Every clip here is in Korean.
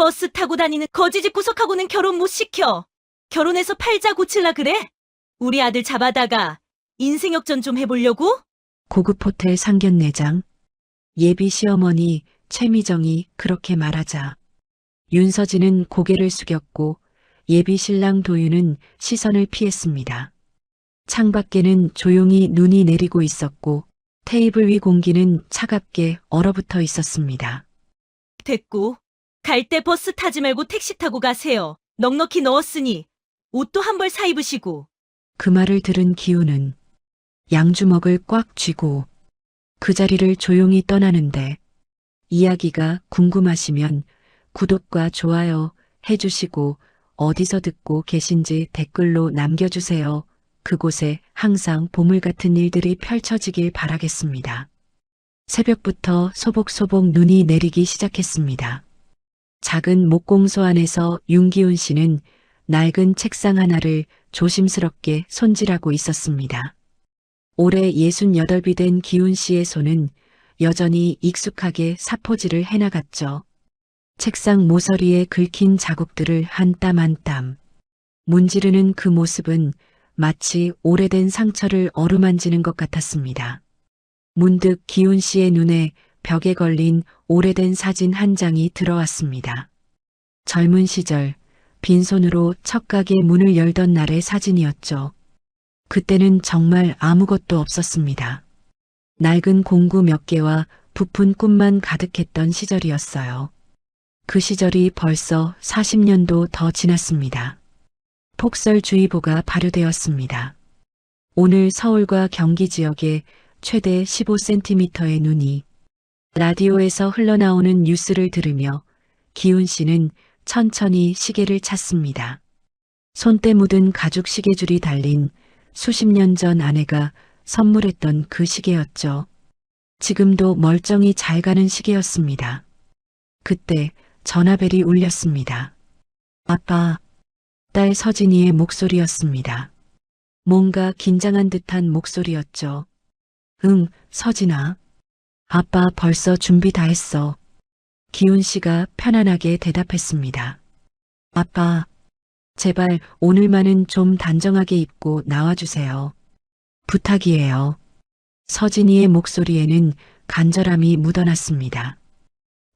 버스 타고 다니는 거지집 구석하고는 결혼 못 시켜. 결혼해서 팔자 고칠라 그래? 우리 아들 잡아다가 인생 역전 좀 해보려고? 고급 호텔 상견례장. 예비 시어머니 최미정이 그렇게 말하자 윤서진은 고개를 숙였고 예비 신랑 도윤은 시선을 피했습니다. 창밖에는 조용히 눈이 내리고 있었고 테이블 위 공기는 차갑게 얼어붙어 있었습니다. 됐고. 갈 때 버스 타지 말고 택시 타고 가세요. 넉넉히 넣었으니 옷도 한 벌 사 입으시고. 그 말을 들은 기훈은 양주먹을 꽉 쥐고 그 자리를 조용히 떠나는데, 이야기가 궁금하시면 구독과 좋아요 해주시고 어디서 듣고 계신지 댓글로 남겨주세요. 그곳에 항상 보물 같은 일들이 펼쳐지길 바라겠습니다. 새벽부터 소복소복 눈이 내리기 시작했습니다. 작은 목공소 안에서 윤기훈 씨는 낡은 책상 하나를 조심스럽게 손질하고 있었습니다. 올해 68이 된 기훈 씨의 손은 여전히 익숙하게 사포질을 해나갔죠. 책상 모서리에 긁힌 자국들을 한 땀 한 땀 문지르는 그 모습은 마치 오래된 상처를 어루만지는 것 같았습니다. 문득 기훈 씨의 눈에 벽에 걸린 오래된 사진 한 장이 들어왔습니다. 젊은 시절 빈손으로 척가게 문을 열던 날의 사진이었죠. 그때는 정말 아무것도 없었습니다. 낡은 공구 몇 개와 부푼 꿈만 가득했던 시절이었어요. 그 시절이 벌써 40년도 더 지났습니다. 폭설주의보가 발효되었습니다. 오늘 서울과 경기 지역에 최대 15cm의 눈이. 라디오에서 흘러나오는 뉴스를 들으며 기훈 씨는 천천히 시계를 찾습니다. 손때 묻은 가죽 시계줄이 달린 수십 년 전 아내가 선물했던 그 시계였죠. 지금도 멀쩡히 잘 가는 시계였습니다. 그때 전화벨이 울렸습니다. 아빠, 딸 서진이의 목소리였습니다. 뭔가 긴장한 듯한 목소리였죠. 응, 서진아. 아빠 벌써 준비 다 했어. 기훈 씨가 편안하게 대답했습니다. 아빠, 제발 오늘만은 좀 단정하게 입고 나와주세요. 부탁이에요. 서진이의 목소리에는 간절함이 묻어났습니다.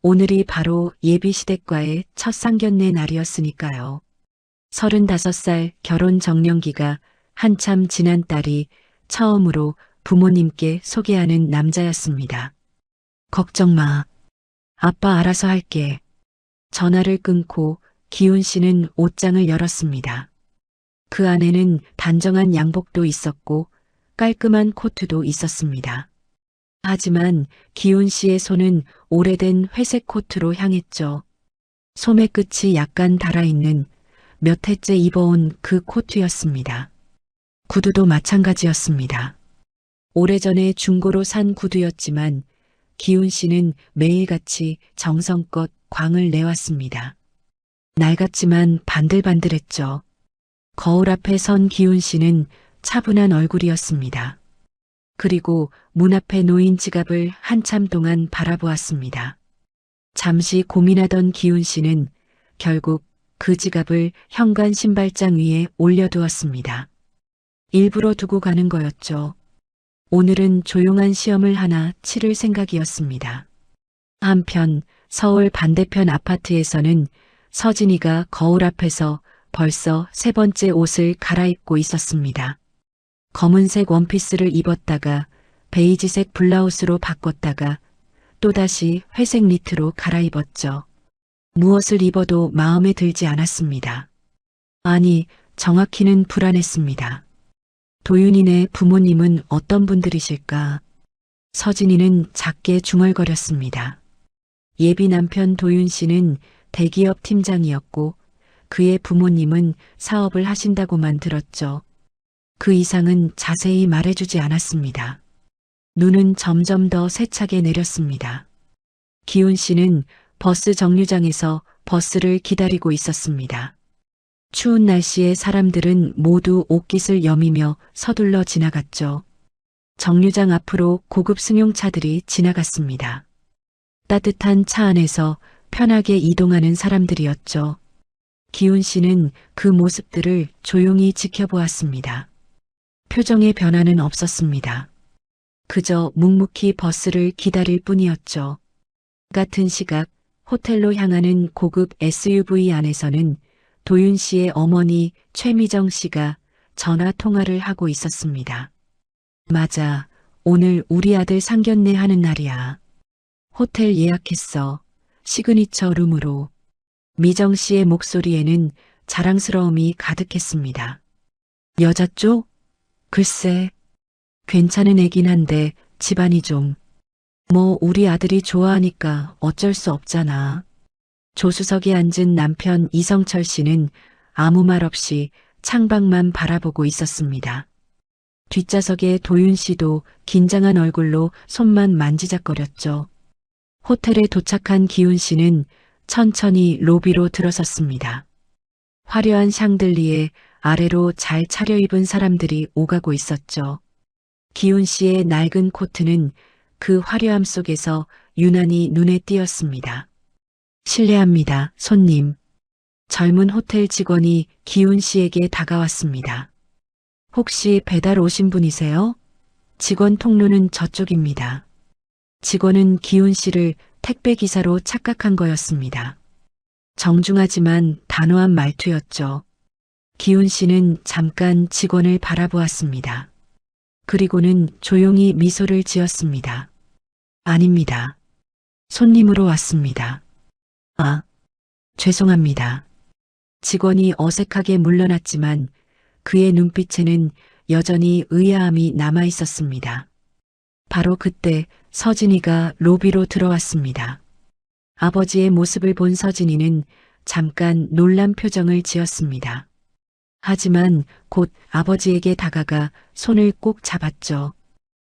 오늘이 바로 예비시댁과의 첫 상견례 날이었으니까요. 35살 결혼 정년기가 한참 지난 딸이 처음으로 부모님께 소개하는 남자였습니다. 걱정 마. 아빠 알아서 할게. 전화를 끊고 기훈 씨는 옷장을 열었습니다. 그 안에는 단정한 양복도 있었고 깔끔한 코트도 있었습니다. 하지만 기훈 씨의 손은 오래된 회색 코트로 향했죠. 소매 끝이 약간 달아있는 몇 해째 입어온 그 코트였습니다. 구두도 마찬가지였습니다. 오래전에 중고로 산 구두였지만 기훈 씨는 매일같이 정성껏 광을 내왔습니다. 낡았지만 반들반들했죠. 거울 앞에 선 기훈 씨는 차분한 얼굴이었습니다. 그리고 문 앞에 놓인 지갑을 한참 동안 바라보았습니다. 잠시 고민하던 기훈 씨는 결국 그 지갑을 현관 신발장 위에 올려두었습니다. 일부러 두고 가는 거였죠. 오늘은 조용한 시험을 하나 치를 생각이었습니다. 한편 서울 반대편 아파트에서는 서진이가 거울 앞에서 벌써 3번째 옷을 갈아입고 있었습니다. 검은색 원피스를 입었다가 베이지색 블라우스로 바꿨다가 또다시 회색 니트로 갈아입었죠. 무엇을 입어도 마음에 들지 않았습니다. 아니, 정확히는 불안했습니다. 도윤이네 부모님은 어떤 분들이실까? 서진이는 작게 중얼거렸습니다. 예비 남편 도윤 씨는 대기업 팀장이었고 그의 부모님은 사업을 하신다고만 들었죠. 그 이상은 자세히 말해주지 않았습니다. 눈은 점점 더 세차게 내렸습니다. 기훈 씨는 버스 정류장에서 버스를 기다리고 있었습니다. 추운 날씨에 사람들은 모두 옷깃을 여미며 서둘러 지나갔죠. 정류장 앞으로 고급 승용차들이 지나갔습니다. 따뜻한 차 안에서 편하게 이동하는 사람들이었죠. 기훈 씨는 그 모습들을 조용히 지켜보았습니다. 표정의 변화는 없었습니다. 그저 묵묵히 버스를 기다릴 뿐이었죠. 같은 시각 호텔로 향하는 고급 SUV 안에서는 도윤 씨의 어머니 최미정 씨가 전화 통화를 하고 있었습니다. 맞아, 오늘 우리 아들 상견례 하는 날이야. 호텔 예약했어. 시그니처 룸으로. 미정 씨의 목소리에는 자랑스러움이 가득했습니다. 여자 쪽? 글쎄, 괜찮은 애긴 한데 집안이 좀. 뭐 우리 아들이 좋아하니까 어쩔 수 없잖아. 조수석에 앉은 남편 이성철 씨는 아무 말 없이 창밖만 바라보고 있었습니다. 뒷좌석에 도윤 씨도 긴장한 얼굴로 손만 만지작거렸죠. 호텔에 도착한 기훈 씨는 천천히 로비로 들어섰습니다. 화려한 샹들리에 아래로 잘 차려입은 사람들이 오가고 있었죠. 기훈 씨의 낡은 코트는 그 화려함 속에서 유난히 눈에 띄었습니다. 실례합니다, 손님. 젊은 호텔 직원이 기훈 씨에게 다가왔습니다. 혹시 배달 오신 분이세요? 직원 통로는 저쪽입니다. 직원은 기훈 씨를 택배기사로 착각한 거였습니다. 정중하지만 단호한 말투였죠. 기훈 씨는 잠깐 직원을 바라보았습니다. 그리고는 조용히 미소를 지었습니다. 아닙니다. 손님으로 왔습니다. 아, 죄송합니다. 직원이 어색하게 물러났지만 그의 눈빛에는 여전히 의아함이 남아 있었습니다. 바로 그때 서진이가 로비로 들어왔습니다. 아버지의 모습을 본 서진이는 잠깐 놀란 표정을 지었습니다. 하지만 곧 아버지에게 다가가 손을 꼭 잡았죠.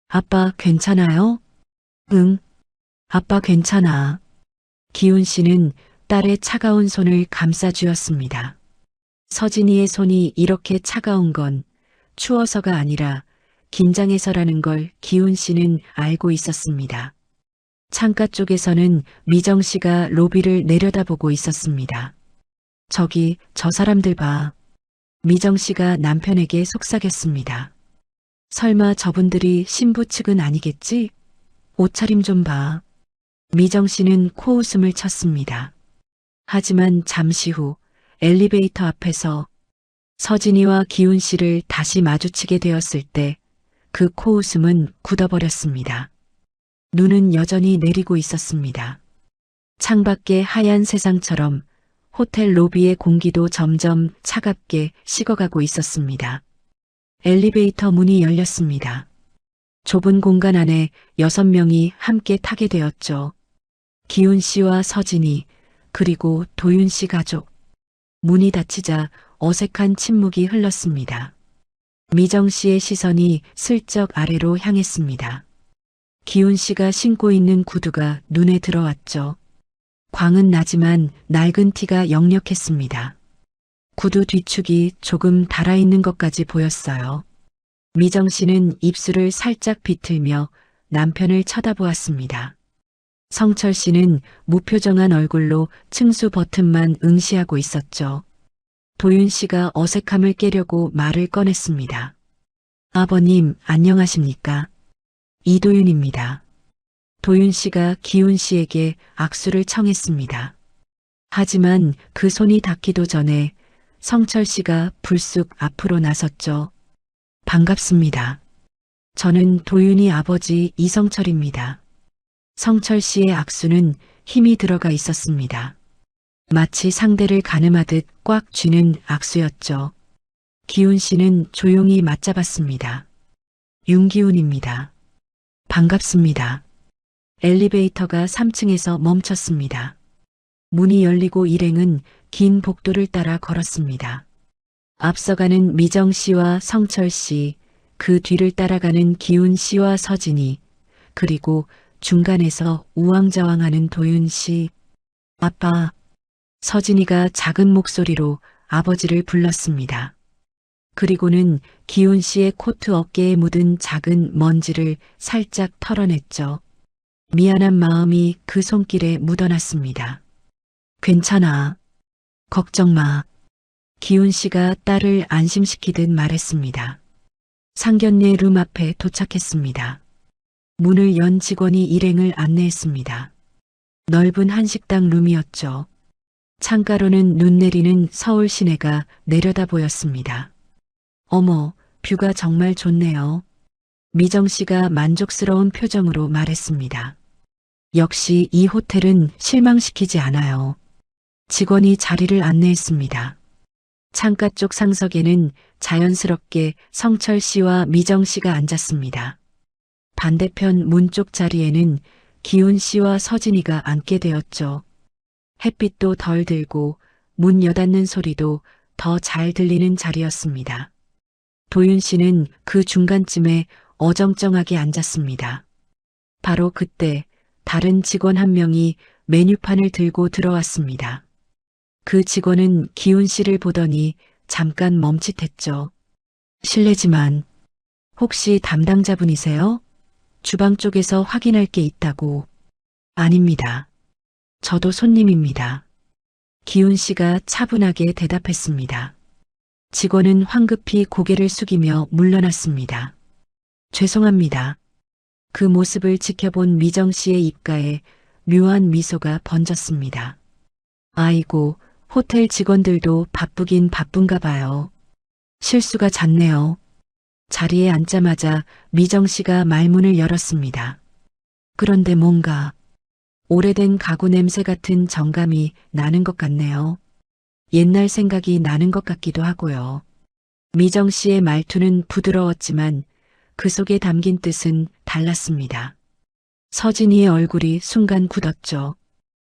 아빠 괜찮아요? 응, 아빠 괜찮아. 기훈 씨는 딸의 차가운 손을 감싸 쥐었습니다. 서진이의 손이 이렇게 차가운 건 추워서가 아니라 긴장해서라는 걸 기훈 씨는 알고 있었습니다. 창가 쪽에서는 미정 씨가 로비를 내려다보고 있었습니다. 저기 저 사람들 봐. 미정 씨가 남편에게 속삭였습니다. 설마 저분들이 신부 측은 아니겠지? 옷차림 좀 봐. 미정 씨는 코웃음을 쳤습니다. 하지만 잠시 후 엘리베이터 앞에서 서진이와 기훈 씨를 다시 마주치게 되었을 때 그 코웃음은 굳어버렸습니다. 눈은 여전히 내리고 있었습니다. 창밖의 하얀 세상처럼 호텔 로비의 공기도 점점 차갑게 식어가고 있었습니다. 엘리베이터 문이 열렸습니다. 좁은 공간 안에 6명이 함께 타게 되었죠. 기훈 씨와 서진이, 그리고 도윤 씨 가족. 문이 닫히자 어색한 침묵이 흘렀습니다. 미정 씨의 시선이 슬쩍 아래로 향했습니다. 기훈 씨가 신고 있는 구두가 눈에 들어왔죠. 광은 나지만 낡은 티가 역력했습니다. 구두 뒤축이 조금 달아있는 것까지 보였어요. 미정 씨는 입술을 살짝 비틀며 남편을 쳐다보았습니다. 성철 씨는 무표정한 얼굴로 층수 버튼만 응시하고 있었죠. 도윤 씨가 어색함을 깨려고 말을 꺼냈습니다. 아버님, 안녕하십니까? 이도윤입니다. 도윤 씨가 기훈 씨에게 악수를 청했습니다. 하지만 그 손이 닿기도 전에 성철 씨가 불쑥 앞으로 나섰죠. 반갑습니다. 저는 도윤이 아버지 이성철입니다. 성철 씨의 악수는 힘이 들어가 있었습니다. 마치 상대를 가늠하듯 꽉 쥐는 악수였죠. 기훈 씨는 조용히 맞잡았습니다. 윤기훈입니다. 반갑습니다. 엘리베이터가 3층에서 멈췄습니다. 문이 열리고 일행은 긴 복도를 따라 걸었습니다. 앞서가는 미정 씨와 성철 씨, 그 뒤를 따라가는 기훈 씨와 서진이, 그리고 중간에서 우왕좌왕하는 도윤 씨. 아빠. 서진이가 작은 목소리로 아버지를 불렀습니다. 그리고는 기훈 씨의 코트 어깨에 묻은 작은 먼지를 살짝 털어냈죠. 미안한 마음이 그 손길에 묻어났습니다. 괜찮아. 걱정 마. 기훈 씨가 딸을 안심시키듯 말했습니다. 상견례 룸 앞에 도착했습니다. 문을 연 직원이 일행을 안내했습니다. 넓은 한식당 룸이었죠. 창가로는 눈 내리는 서울 시내가 내려다 보였습니다. 어머, 뷰가 정말 좋네요. 미정 씨가 만족스러운 표정으로 말했습니다. 역시 이 호텔은 실망시키지 않아요. 직원이 자리를 안내했습니다. 창가 쪽 상석에는 자연스럽게 성철 씨와 미정 씨가 앉았습니다. 반대편 문 쪽 자리에는 기훈 씨와 서진이가 앉게 되었죠. 햇빛도 덜 들고 문 여닫는 소리도 더 잘 들리는 자리였습니다. 도윤 씨는 그 중간쯤에 어정쩡하게 앉았습니다. 바로 그때 다른 직원 한 명이 메뉴판을 들고 들어왔습니다. 그 직원은 기훈 씨를 보더니 잠깐 멈칫했죠. 실례지만 혹시 담당자분이세요? 주방 쪽에서 확인할 게 있다고. 아닙니다. 저도 손님입니다. 기훈 씨가 차분하게 대답했습니다. 직원은 황급히 고개를 숙이며 물러났습니다. 죄송합니다. 그 모습을 지켜본 미정 씨의 입가에 묘한 미소가 번졌습니다. 아이고, 호텔 직원들도 바쁘긴 바쁜가 봐요. 실수가 잦네요. 자리에 앉자마자 미정 씨가 말문을 열었습니다. 그런데 뭔가 오래된 가구 냄새 같은 정감이 나는 것 같네요. 옛날 생각이 나는 것 같기도 하고요. 미정 씨의 말투는 부드러웠지만 그 속에 담긴 뜻은 달랐습니다. 서진이의 얼굴이 순간 굳었죠.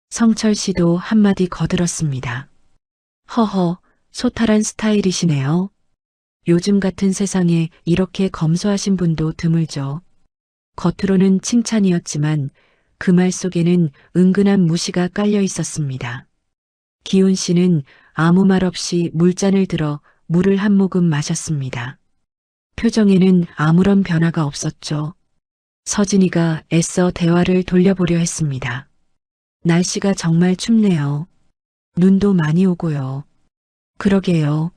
성철 씨도 한마디 거들었습니다. 허허, 소탈한 스타일이시네요. 요즘 같은 세상에 이렇게 검소하신 분도 드물죠. 겉으로는 칭찬이었지만 그 말 속에는 은근한 무시가 깔려 있었습니다. 기훈 씨는 아무 말 없이 물잔을 들어 물을 한 모금 마셨습니다. 표정에는 아무런 변화가 없었죠. 서진이가 애써 대화를 돌려보려 했습니다. 날씨가 정말 춥네요. 눈도 많이 오고요. 그러게요.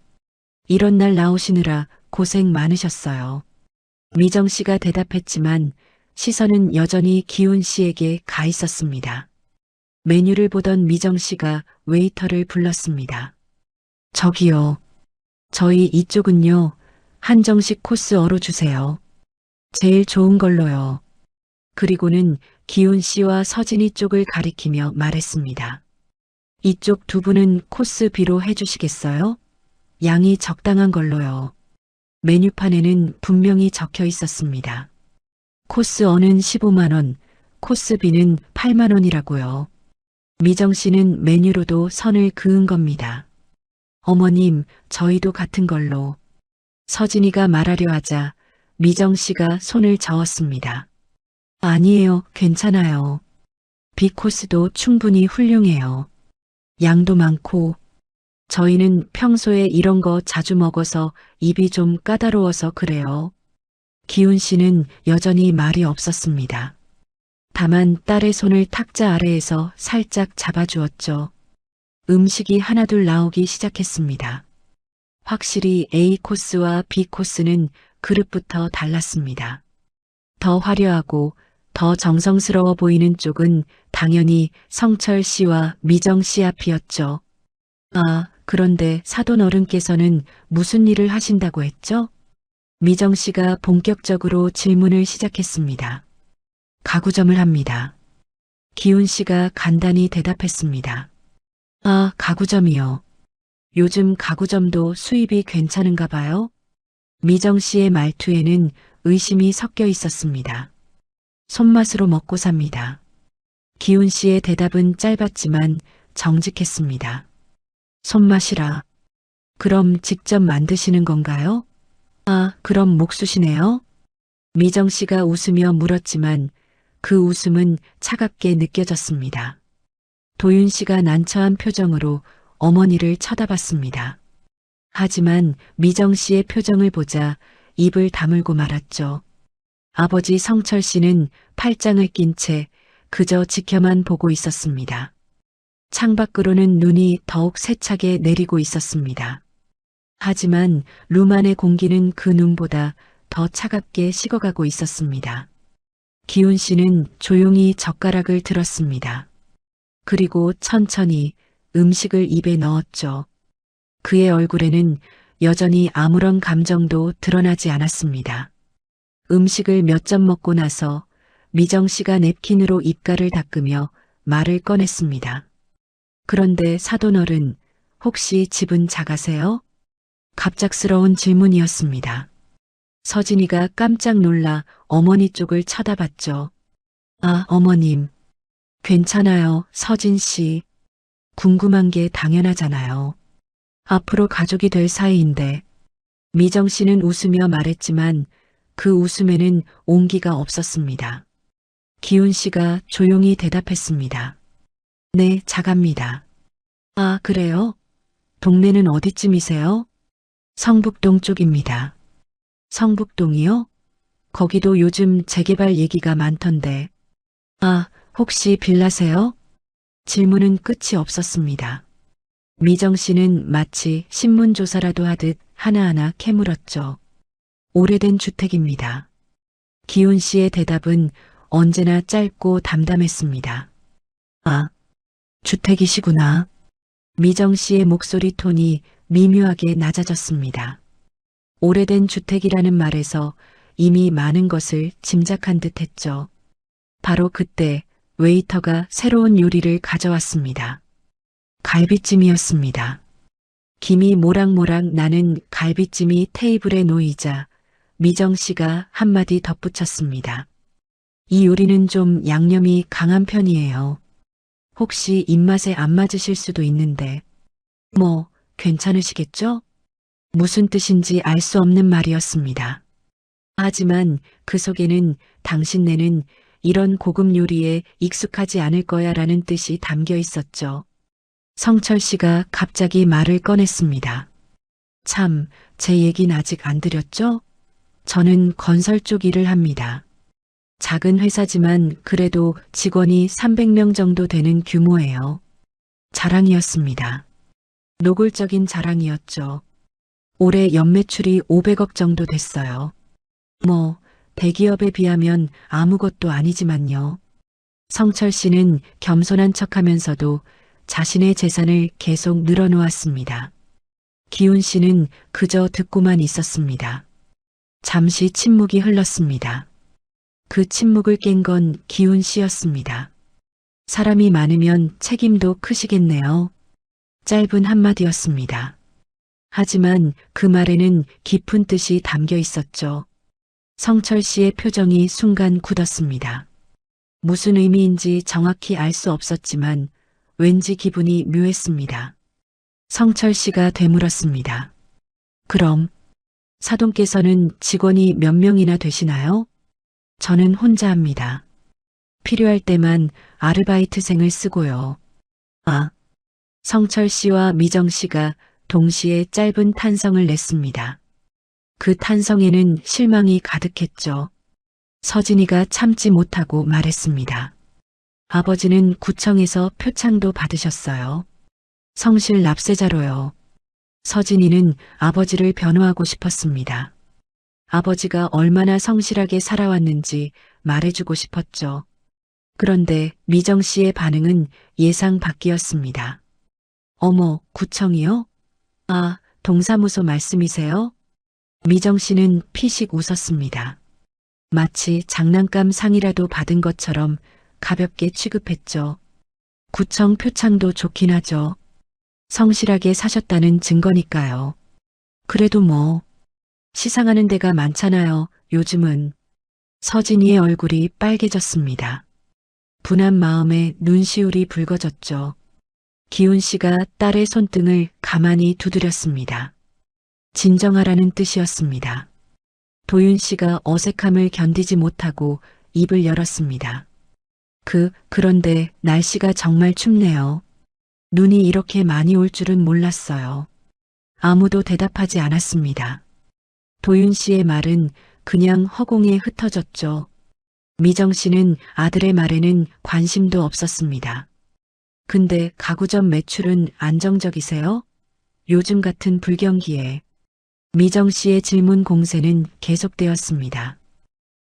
이런 날 나오시느라 고생 많으셨어요. 미정 씨가 대답했지만 시선은 여전히 기훈 씨에게 가 있었습니다. 메뉴를 보던 미정 씨가 웨이터를 불렀습니다. 저기요. 저희 이쪽은요. 한정식 코스 어로 주세요. 제일 좋은 걸로요. 그리고는 기훈 씨와 서진이 쪽을 가리키며 말했습니다. 이쪽 두 분은 코스 B로 해주시겠어요? 양이 적당한 걸로요. 메뉴판에는 분명히 적혀 있었습니다. 코스 A는 15만 원, 코스 B는 8만 원이라고요. 미정 씨는 메뉴로도 선을 그은 겁니다. 어머님, 저희도 같은 걸로. 서진이가 말하려 하자 미정 씨가 손을 저었습니다. 아니에요, 괜찮아요. B 코스도 충분히 훌륭해요. 양도 많고, 저희는 평소에 이런 거 자주 먹어서 입이 좀 까다로워서 그래요. 기훈 씨는 여전히 말이 없었습니다. 다만 딸의 손을 탁자 아래에서 살짝 잡아주었죠. 음식이 하나둘 나오기 시작했습니다. 확실히 A 코스와 B 코스는 그릇부터 달랐습니다. 더 화려하고 더 정성스러워 보이는 쪽은 당연히 성철 씨와 미정 씨 앞이었죠. 아, 그런데 사돈 어른께서는 무슨 일을 하신다고 했죠? 미정 씨가 본격적으로 질문을 시작했습니다. 가구점을 합니다. 기훈 씨가 간단히 대답했습니다. 아, 가구점이요. 요즘 가구점도 수입이 괜찮은가 봐요? 미정 씨의 말투에는 의심이 섞여 있었습니다. 손맛으로 먹고 삽니다. 기훈 씨의 대답은 짧았지만 정직했습니다. 손맛이라. 그럼 직접 만드시는 건가요? 아, 그럼 목수시네요? 미정 씨가 웃으며 물었지만 그 웃음은 차갑게 느껴졌습니다. 도윤 씨가 난처한 표정으로 어머니를 쳐다봤습니다. 하지만 미정 씨의 표정을 보자 입을 다물고 말았죠. 아버지 성철 씨는 팔짱을 낀 채 그저 지켜만 보고 있었습니다. 창밖으로는 눈이 더욱 세차게 내리고 있었습니다. 하지만 룸 안의 공기는 그 눈보다 더 차갑게 식어가고 있었습니다. 기훈 씨는 조용히 젓가락을 들었습니다. 그리고 천천히 음식을 입에 넣었죠. 그의 얼굴에는 여전히 아무런 감정도 드러나지 않았습니다. 음식을 몇 점 먹고 나서 미정 씨가 냅킨으로 입가를 닦으며 말을 꺼냈습니다. 그런데 사돈어른, 혹시 집은 작아세요? 갑작스러운 질문이었습니다. 서진이가 깜짝 놀라 어머니 쪽을 쳐다봤죠. 아, 어머님. 괜찮아요, 서진 씨. 궁금한 게 당연하잖아요. 앞으로 가족이 될 사이인데. 미정 씨는 웃으며 말했지만 그 웃음에는 온기가 없었습니다. 기훈 씨가 조용히 대답했습니다. 네, 작합니다. 아, 그래요? 동네는 어디쯤이세요? 성북동 쪽입니다. 성북동이요? 거기도 요즘 재개발 얘기가 많던데. 아, 혹시 빌라세요? 질문은 끝이 없었습니다. 미정 씨는 마치 신문조사라도 하듯 하나하나 캐물었죠. 오래된 주택입니다. 기훈 씨의 대답은 언제나 짧고 담담했습니다. 아, 주택이시구나. 미정 씨의 목소리 톤이 미묘하게 낮아졌습니다. 오래된 주택이라는 말에서 이미 많은 것을 짐작한 듯 했죠. 바로 그때 웨이터가 새로운 요리를 가져왔습니다. 갈비찜이었습니다. 김이 모락모락 나는 갈비찜이 테이블에 놓이자 미정 씨가 한마디 덧붙였습니다. 이 요리는 좀 양념이 강한 편이에요. 혹시 입맛에 안 맞으실 수도 있는데. 뭐, 괜찮으시겠죠? 무슨 뜻인지 알 수 없는 말이었습니다. 하지만 그 속에는 당신네는 이런 고급 요리에 익숙하지 않을 거야 라는 뜻이 담겨 있었죠. 성철 씨가 갑자기 말을 꺼냈습니다. 참, 제 얘긴 아직 안 드렸죠? 저는 건설 쪽 일을 합니다. 작은 회사지만 그래도 직원이 300명 정도 되는 규모예요. 자랑이었습니다. 노골적인 자랑이었죠. 올해 연매출이 500억 정도 됐어요. 뭐, 대기업에 비하면 아무것도 아니지만요. 성철 씨는 겸손한 척하면서도 자신의 재산을 계속 늘어놓았습니다. 기훈 씨는 그저 듣고만 있었습니다. 잠시 침묵이 흘렀습니다. 그 침묵을 깬 건 기훈 씨였습니다. 사람이 많으면 책임도 크시겠네요. 짧은 한마디였습니다. 하지만 그 말에는 깊은 뜻이 담겨 있었죠. 성철 씨의 표정이 순간 굳었습니다. 무슨 의미인지 정확히 알 수 없었지만 왠지 기분이 묘했습니다. 성철 씨가 되물었습니다. 그럼 사돈께서는 직원이 몇 명이나 되시나요? 저는 혼자 합니다. 필요할 때만 아르바이트생을 쓰고요. 아, 성철 씨와 미정 씨가 동시에 짧은 탄성을 냈습니다. 그 탄성에는 실망이 가득했죠. 서진이가 참지 못하고 말했습니다. 아버지는 구청에서 표창도 받으셨어요. 성실 납세자로요. 서진이는 아버지를 변호하고 싶었습니다. 아버지가 얼마나 성실하게 살아왔는지 말해주고 싶었죠. 그런데 미정 씨의 반응은 예상 밖이었습니다. 어머, 구청이요? 아, 동사무소 말씀이세요? 미정 씨는 피식 웃었습니다. 마치 장난감 상이라도 받은 것처럼 가볍게 취급했죠. 구청 표창도 좋긴 하죠. 성실하게 사셨다는 증거니까요. 그래도 뭐, 시상하는 데가 많잖아요, 요즘은. 서진이의 얼굴이 빨개졌습니다. 분한 마음에 눈시울이 붉어졌죠. 기훈 씨가 딸의 손등을 가만히 두드렸습니다. 진정하라는 뜻이었습니다. 도윤 씨가 어색함을 견디지 못하고 입을 열었습니다. 그런데 날씨가 정말 춥네요. 눈이 이렇게 많이 올 줄은 몰랐어요. 아무도 대답하지 않았습니다. 도윤 씨의 말은 그냥 허공에 흩어졌죠. 미정 씨는 아들의 말에는 관심도 없었습니다. 근데 가구점 매출은 안정적이세요? 요즘 같은 불경기에 미정 씨의 질문 공세는 계속되었습니다.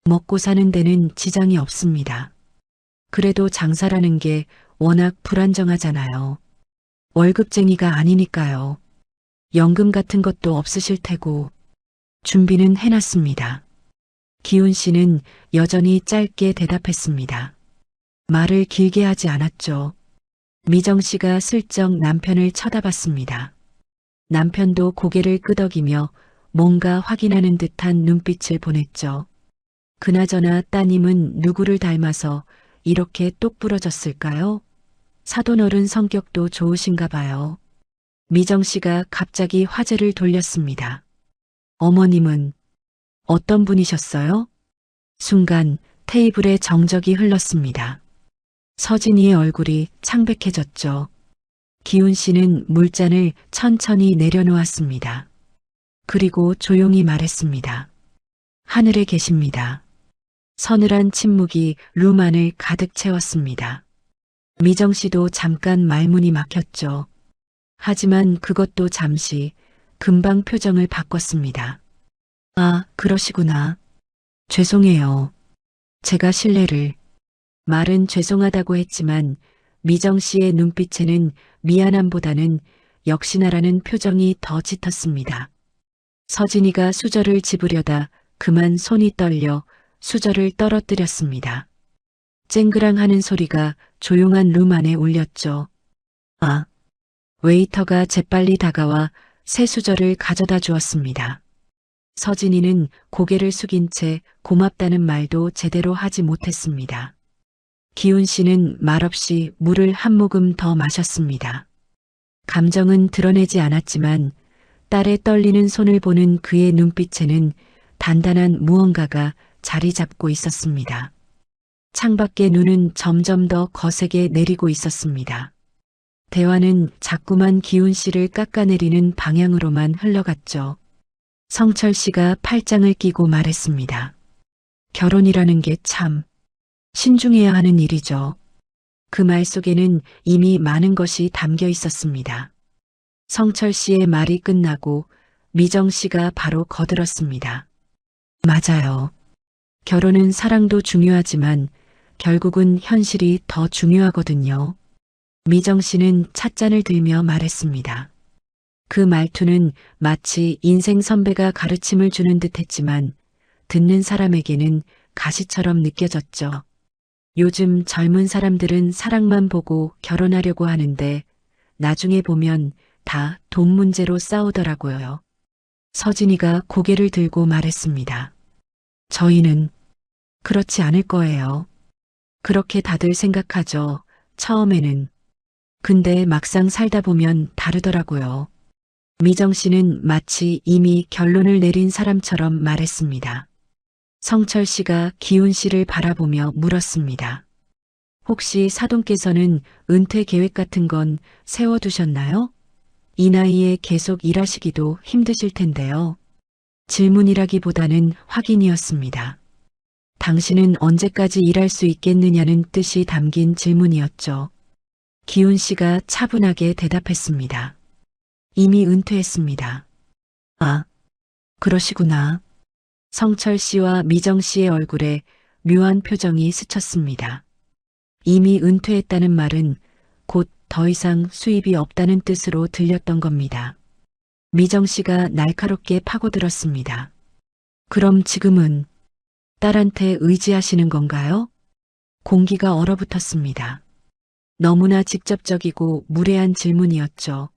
먹고 사는 데는 지장이 없습니다. 그래도 장사라는 게 워낙 불안정하잖아요. 월급쟁이가 아니니까요. 연금 같은 것도 없으실 테고 준비는 해놨습니다. 기훈 씨는 여전히 짧게 대답했습니다. 말을 길게 하지 않았죠. 미정 씨가 슬쩍 남편을 쳐다봤습니다. 남편도 고개를 끄덕이며 뭔가 확인하는 듯한 눈빛을 보냈죠. 그나저나 따님은 누구를 닮아서 이렇게 똑부러졌을까요? 사돈어른 성격도 좋으신가 봐요. 미정 씨가 갑자기 화제를 돌렸습니다. 어머님은 어떤 분이셨어요? 순간 테이블에 정적이 흘렀습니다. 서진이의 얼굴이 창백해졌죠. 기훈 씨는 물잔을 천천히 내려놓았습니다. 그리고 조용히 말했습니다. 하늘에 계십니다. 서늘한 침묵이 룸 안을 가득 채웠습니다. 미정 씨도 잠깐 말문이 막혔죠. 하지만 그것도 잠시 금방 표정을 바꿨습니다. 아, 그러시구나. 죄송해요. 제가 실례를. 말은 죄송하다고 했지만 미정 씨의 눈빛에는 미안함보다는 역시나라는 표정이 더 짙었습니다. 서진이가 수저를 집으려다 그만 손이 떨려 수저를 떨어뜨렸습니다. 쨍그랑 하는 소리가 조용한 룸 안에 울렸죠. 아, 웨이터가 재빨리 다가와 새 수저를 가져다 주었습니다. 서진이는 고개를 숙인 채 고맙다는 말도 제대로 하지 못했습니다. 기훈 씨는 말없이 물을 한 모금 더 마셨습니다. 감정은 드러내지 않았지만 딸의 떨리는 손을 보는 그의 눈빛에는 단단한 무언가가 자리 잡고 있었습니다. 창밖의 눈은 점점 더 거세게 내리고 있었습니다. 대화는 자꾸만 기훈 씨를 깎아내리는 방향으로만 흘러갔죠. 성철 씨가 팔짱을 끼고 말했습니다. 결혼이라는 게 참 신중해야 하는 일이죠. 그 말 속에는 이미 많은 것이 담겨 있었습니다. 성철 씨의 말이 끝나고 미정 씨가 바로 거들었습니다. 맞아요. 결혼은 사랑도 중요하지만 결국은 현실이 더 중요하거든요. 미정 씨는 찻잔을 들며 말했습니다. 그 말투는 마치 인생 선배가 가르침을 주는 듯 했지만 듣는 사람에게는 가시처럼 느껴졌죠. 요즘 젊은 사람들은 사랑만 보고 결혼하려고 하는데 나중에 보면 다 돈 문제로 싸우더라고요. 서진이가 고개를 들고 말했습니다. 저희는 그렇지 않을 거예요. 그렇게 다들 생각하죠. 처음에는. 근데 막상 살다 보면 다르더라고요. 미정 씨는 마치 이미 결론을 내린 사람처럼 말했습니다. 성철 씨가 기훈 씨를 바라보며 물었습니다. 혹시 사돈께서는 은퇴 계획 같은 건 세워두셨나요? 이 나이에 계속 일하시기도 힘드실 텐데요. 질문이라기보다는 확인이었습니다. 당신은 언제까지 일할 수 있겠느냐는 뜻이 담긴 질문이었죠. 기훈 씨가 차분하게 대답했습니다. 이미 은퇴했습니다. 아, 그러시구나. 성철 씨와 미정 씨의 얼굴에 묘한 표정이 스쳤습니다. 이미 은퇴했다는 말은 곧 더 이상 수입이 없다는 뜻으로 들렸던 겁니다. 미정 씨가 날카롭게 파고들었습니다. 그럼 지금은 딸한테 의지하시는 건가요? 공기가 얼어붙었습니다. 너무나 직접적이고 무례한 질문이었죠.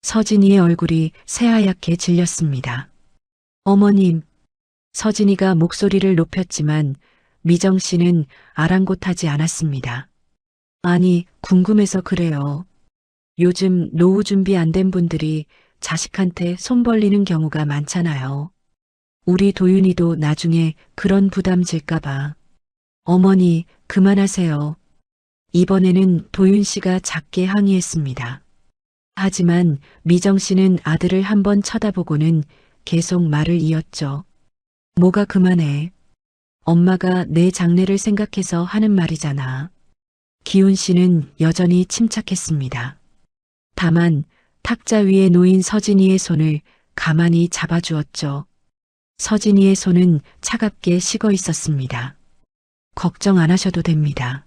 서진이의 얼굴이 새하얗게 질렸습니다. 어머님, 서진이가 목소리를 높였지만 미정 씨는 아랑곳하지 않았습니다. 아니, 궁금해서 그래요. 요즘 노후 준비 안 된 분들이 자식한테 손 벌리는 경우가 많잖아요. 우리 도윤이도 나중에 그런 부담 질까봐. 어머니, 그만하세요. 이번에는 도윤 씨가 작게 항의했습니다. 하지만 미정 씨는 아들을 한번 쳐다보고는 계속 말을 이었죠. 뭐가 그만해. 엄마가 내 장래를 생각해서 하는 말이잖아. 기훈 씨는 여전히 침착했습니다. 다만 탁자 위에 놓인 서진이의 손을 가만히 잡아주었죠. 서진이의 손은 차갑게 식어 있었습니다. 걱정 안 하셔도 됩니다.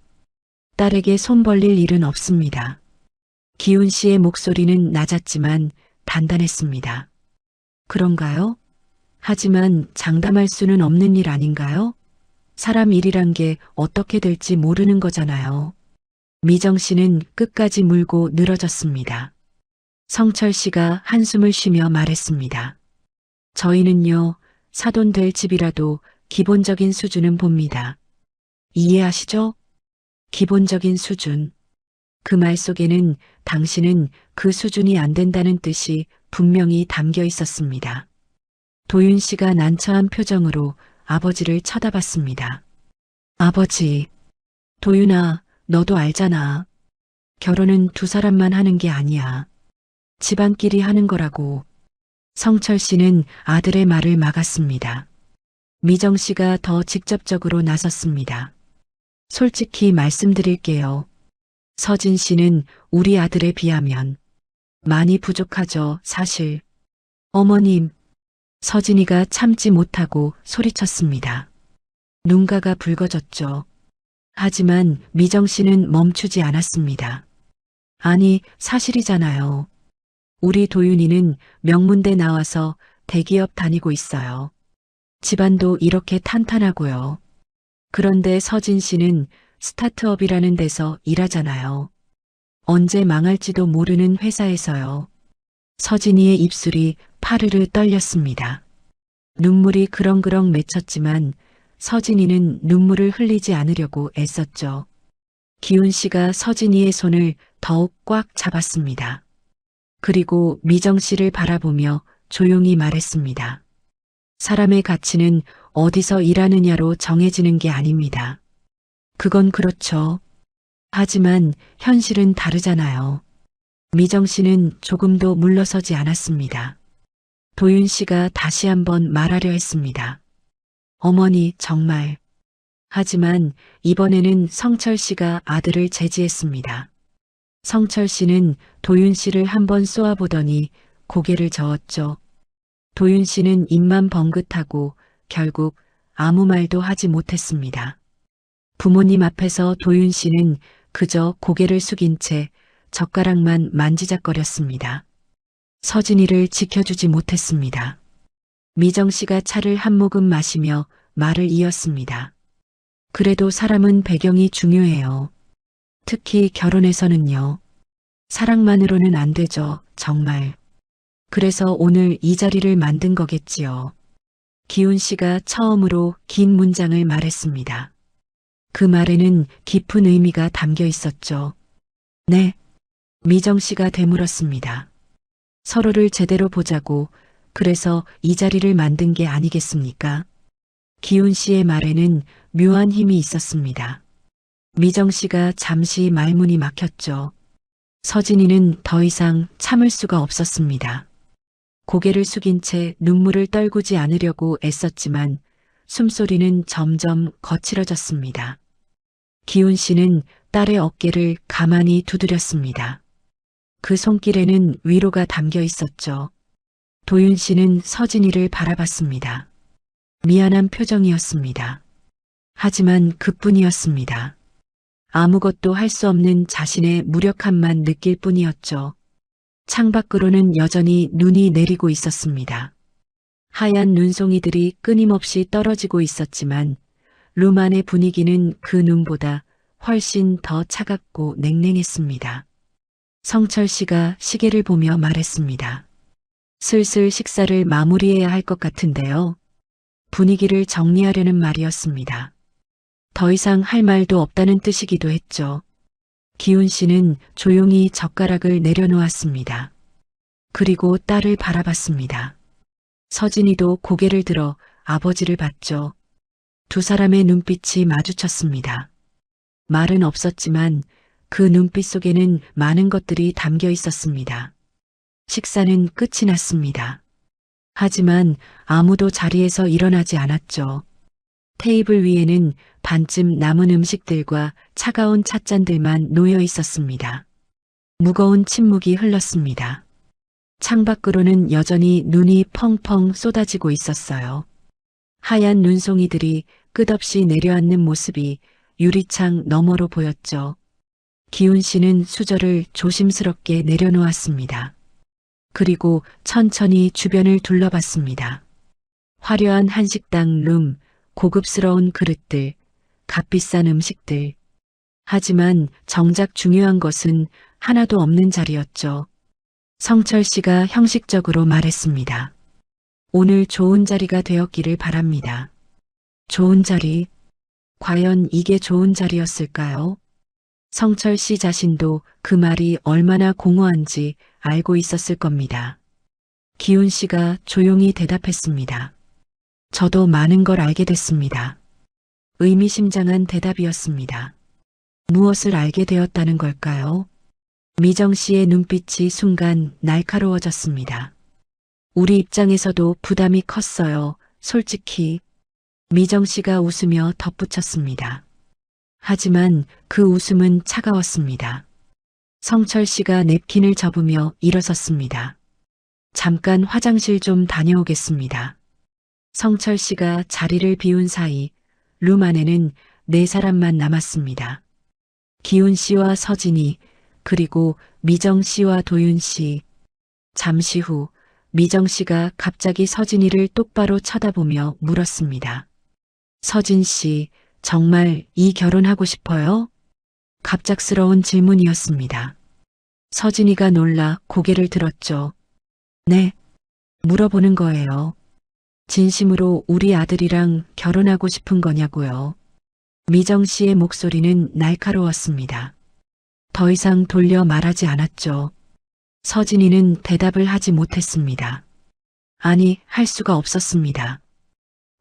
딸에게 손 벌릴 일은 없습니다. 기훈 씨의 목소리는 낮았지만 단단했습니다. 그런가요? 하지만 장담할 수는 없는 일 아닌가요? 사람 일이란 게 어떻게 될지 모르는 거잖아요. 미정 씨는 끝까지 물고 늘어졌습니다. 성철 씨가 한숨을 쉬며 말했습니다. 저희는요, 사돈 될 집이라도 기본적인 수준은 봅니다. 이해하시죠? 기본적인 수준. 그 말 속에는 당신은 그 수준이 안 된다는 뜻이 분명히 담겨 있었습니다. 도윤 씨가 난처한 표정으로 아버지를 쳐다봤습니다. 아버지, 도윤아, 너도 알잖아. 결혼은 두 사람만 하는 게 아니야. 집안끼리 하는 거라고. 성철 씨는 아들의 말을 막았습니다. 미정 씨가 더 직접적으로 나섰습니다. 솔직히 말씀드릴게요. 서진 씨는 우리 아들에 비하면 많이 부족하죠, 사실. 어머님, 서진이가 참지 못하고 소리쳤습니다. 눈가가 붉어졌죠. 하지만 미정 씨는 멈추지 않았습니다. 아니, 사실이잖아요. 우리 도윤이는 명문대 나와서 대기업 다니고 있어요. 집안도 이렇게 탄탄하고요. 그런데 서진 씨는 스타트업이라는 데서 일하잖아요. 언제 망할지도 모르는 회사에서요. 서진이의 입술이 파르르 떨렸습니다. 눈물이 그렁그렁 맺혔지만 서진이는 눈물을 흘리지 않으려고 애썼죠. 기훈 씨가 서진이의 손을 더욱 꽉 잡았습니다. 그리고 미정 씨를 바라보며 조용히 말했습니다. 사람의 가치는 어디서 일하느냐로 정해지는 게 아닙니다. 그건 그렇죠. 하지만 현실은 다르잖아요. 미정 씨는 조금도 물러서지 않았습니다. 도윤 씨가 다시 한번 말하려 했습니다. 어머니, 정말. 하지만 이번에는 성철 씨가 아들을 제지했습니다. 성철 씨는 도윤 씨를 한번 쏘아보더니 고개를 저었죠. 도윤 씨는 입만 번긋하고 결국 아무 말도 하지 못했습니다. 부모님 앞에서 도윤 씨는 그저 고개를 숙인 채 젓가락만 만지작거렸습니다. 서진이를 지켜주지 못했습니다. 미정 씨가 차를 한 모금 마시며 말을 이었습니다. 그래도 사람은 배경이 중요해요. 특히 결혼에서는요. 사랑만으로는 안 되죠, 정말. 그래서 오늘 이 자리를 만든 거겠지요. 기훈 씨가 처음으로 긴 문장을 말했습니다. 그 말에는 깊은 의미가 담겨 있었죠. 네. 미정 씨가 되물었습니다. 서로를 제대로 보자고 그래서 이 자리를 만든 게 아니겠습니까? 기훈 씨의 말에는 묘한 힘이 있었습니다. 미정 씨가 잠시 말문이 막혔죠. 서진이는 더 이상 참을 수가 없었습니다. 고개를 숙인 채 눈물을 떨구지 않으려고 애썼지만 숨소리는 점점 거칠어졌습니다. 기훈 씨는 딸의 어깨를 가만히 두드렸습니다. 그 손길에는 위로가 담겨 있었죠. 도윤 씨는 서진이를 바라봤습니다. 미안한 표정이었습니다. 하지만 그뿐이었습니다. 아무것도 할 수 없는 자신의 무력함만 느낄 뿐이었죠. 창밖으로는 여전히 눈이 내리고 있었습니다. 하얀 눈송이들이 끊임없이 떨어지고 있었지만 룸 안의 분위기는 그 눈보다 훨씬 더 차갑고 냉랭했습니다. 성철 씨가 시계를 보며 말했습니다. 슬슬 식사를 마무리해야 할 것 같은데요. 분위기를 정리하려는 말이었습니다. 더 이상 할 말도 없다는 뜻이기도 했죠. 기훈 씨는 조용히 젓가락을 내려놓았습니다. 그리고 딸을 바라봤습니다. 서진이도 고개를 들어 아버지를 봤죠. 두 사람의 눈빛이 마주쳤습니다. 말은 없었지만 그 눈빛 속에는 많은 것들이 담겨 있었습니다. 식사는 끝이 났습니다. 하지만 아무도 자리에서 일어나지 않았죠. 테이블 위에는 반쯤 남은 음식들과 차가운 찻잔들만 놓여 있었습니다. 무거운 침묵이 흘렀습니다. 창밖으로는 여전히 눈이 펑펑 쏟아지고 있었어요. 하얀 눈송이들이 끝없이 내려앉는 모습이 유리창 너머로 보였죠. 기훈 씨는 수저를 조심스럽게 내려놓았습니다. 그리고 천천히 주변을 둘러봤습니다. 화려한 한식당 룸, 고급스러운 그릇들, 값비싼 음식들. 하지만 정작 중요한 것은 하나도 없는 자리였죠. 성철 씨가 형식적으로 말했습니다. 오늘 좋은 자리가 되었기를 바랍니다. 좋은 자리? 과연 이게 좋은 자리였을까요? 성철 씨 자신도 그 말이 얼마나 공허한지 알고 있었을 겁니다. 기훈 씨가 조용히 대답했습니다. 저도 많은 걸 알게 됐습니다. 의미심장한 대답이었습니다. 무엇을 알게 되었다는 걸까요? 미정 씨의 눈빛이 순간 날카로워졌습니다. 우리 입장에서도 부담이 컸어요. 솔직히. 미정 씨가 웃으며 덧붙였습니다. 하지만 그 웃음은 차가웠습니다. 성철 씨가 냅킨을 접으며 일어섰습니다. 잠깐 화장실 좀 다녀오겠습니다. 성철 씨가 자리를 비운 사이 룸 안에는 4사람만 남았습니다. 기훈 씨와 서진이, 그리고 미정 씨와 도윤 씨. 잠시 후 미정 씨가 갑자기 서진이를 똑바로 쳐다보며 물었습니다. 서진 씨, 정말 이 결혼하고 싶어요? 갑작스러운 질문이었습니다. 서진이가 놀라 고개를 들었죠. 네, 물어보는 거예요. 진심으로 우리 아들이랑 결혼하고 싶은 거냐고요. 미정 씨의 목소리는 날카로웠습니다. 더 이상 돌려 말하지 않았죠. 서진이는 대답을 하지 못했습니다. 아니, 할 수가 없었습니다.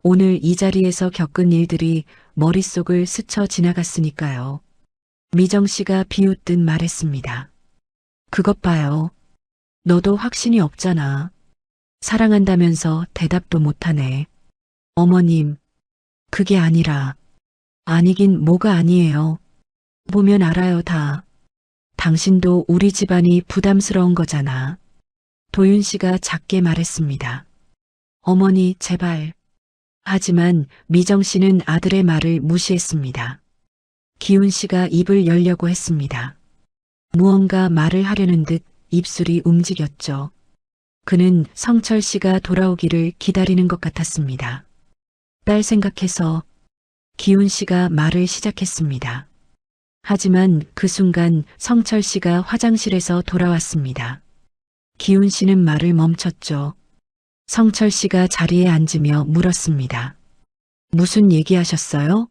오늘 이 자리에서 겪은 일들이 머릿속을 스쳐 지나갔으니까요. 미정 씨가 비웃듯 말했습니다. 그것 봐요. 너도 확신이 없잖아. 사랑한다면서 대답도 못하네. 어머님, 그게 아니라. 아니긴 뭐가 아니에요. 보면 알아요 다. 당신도 우리 집안이 부담스러운 거잖아. 도윤 씨가 작게 말했습니다. 어머니, 제발. 하지만 미정 씨는 아들의 말을 무시했습니다. 기훈 씨가 입을 열려고 했습니다. 무언가 말을 하려는 듯 입술이 움직였죠. 그는 성철 씨가 돌아오기를 기다리는 것 같았습니다. 딸 생각해서 기훈 씨가 말을 시작했습니다. 하지만 그 순간 성철 씨가 화장실에서 돌아왔습니다. 기훈 씨는 말을 멈췄죠. 성철 씨가 자리에 앉으며 물었습니다. 무슨 얘기하셨어요?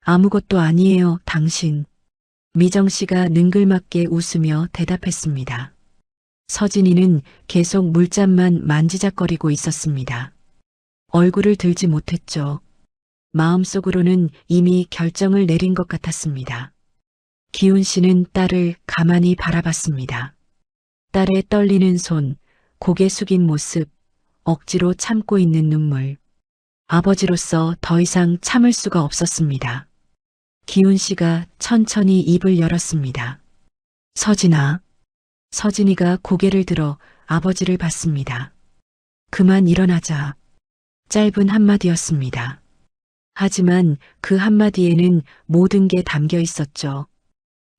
아무것도 아니에요, 당신. 미정 씨가 능글맞게 웃으며 대답했습니다. 서진이는 계속 물잔만 만지작거리고 있었습니다. 얼굴을 들지 못했죠. 마음속으로는 이미 결정을 내린 것 같았습니다. 기훈 씨는 딸을 가만히 바라봤습니다. 딸의 떨리는 손, 고개 숙인 모습, 억지로 참고 있는 눈물. 아버지로서 더 이상 참을 수가 없었습니다. 기훈 씨가 천천히 입을 열었습니다. 서진아. 서진이가 고개를 들어 아버지를 봤습니다. 그만 일어나자. 짧은 한마디였습니다. 하지만 그 한마디에는 모든 게 담겨 있었죠.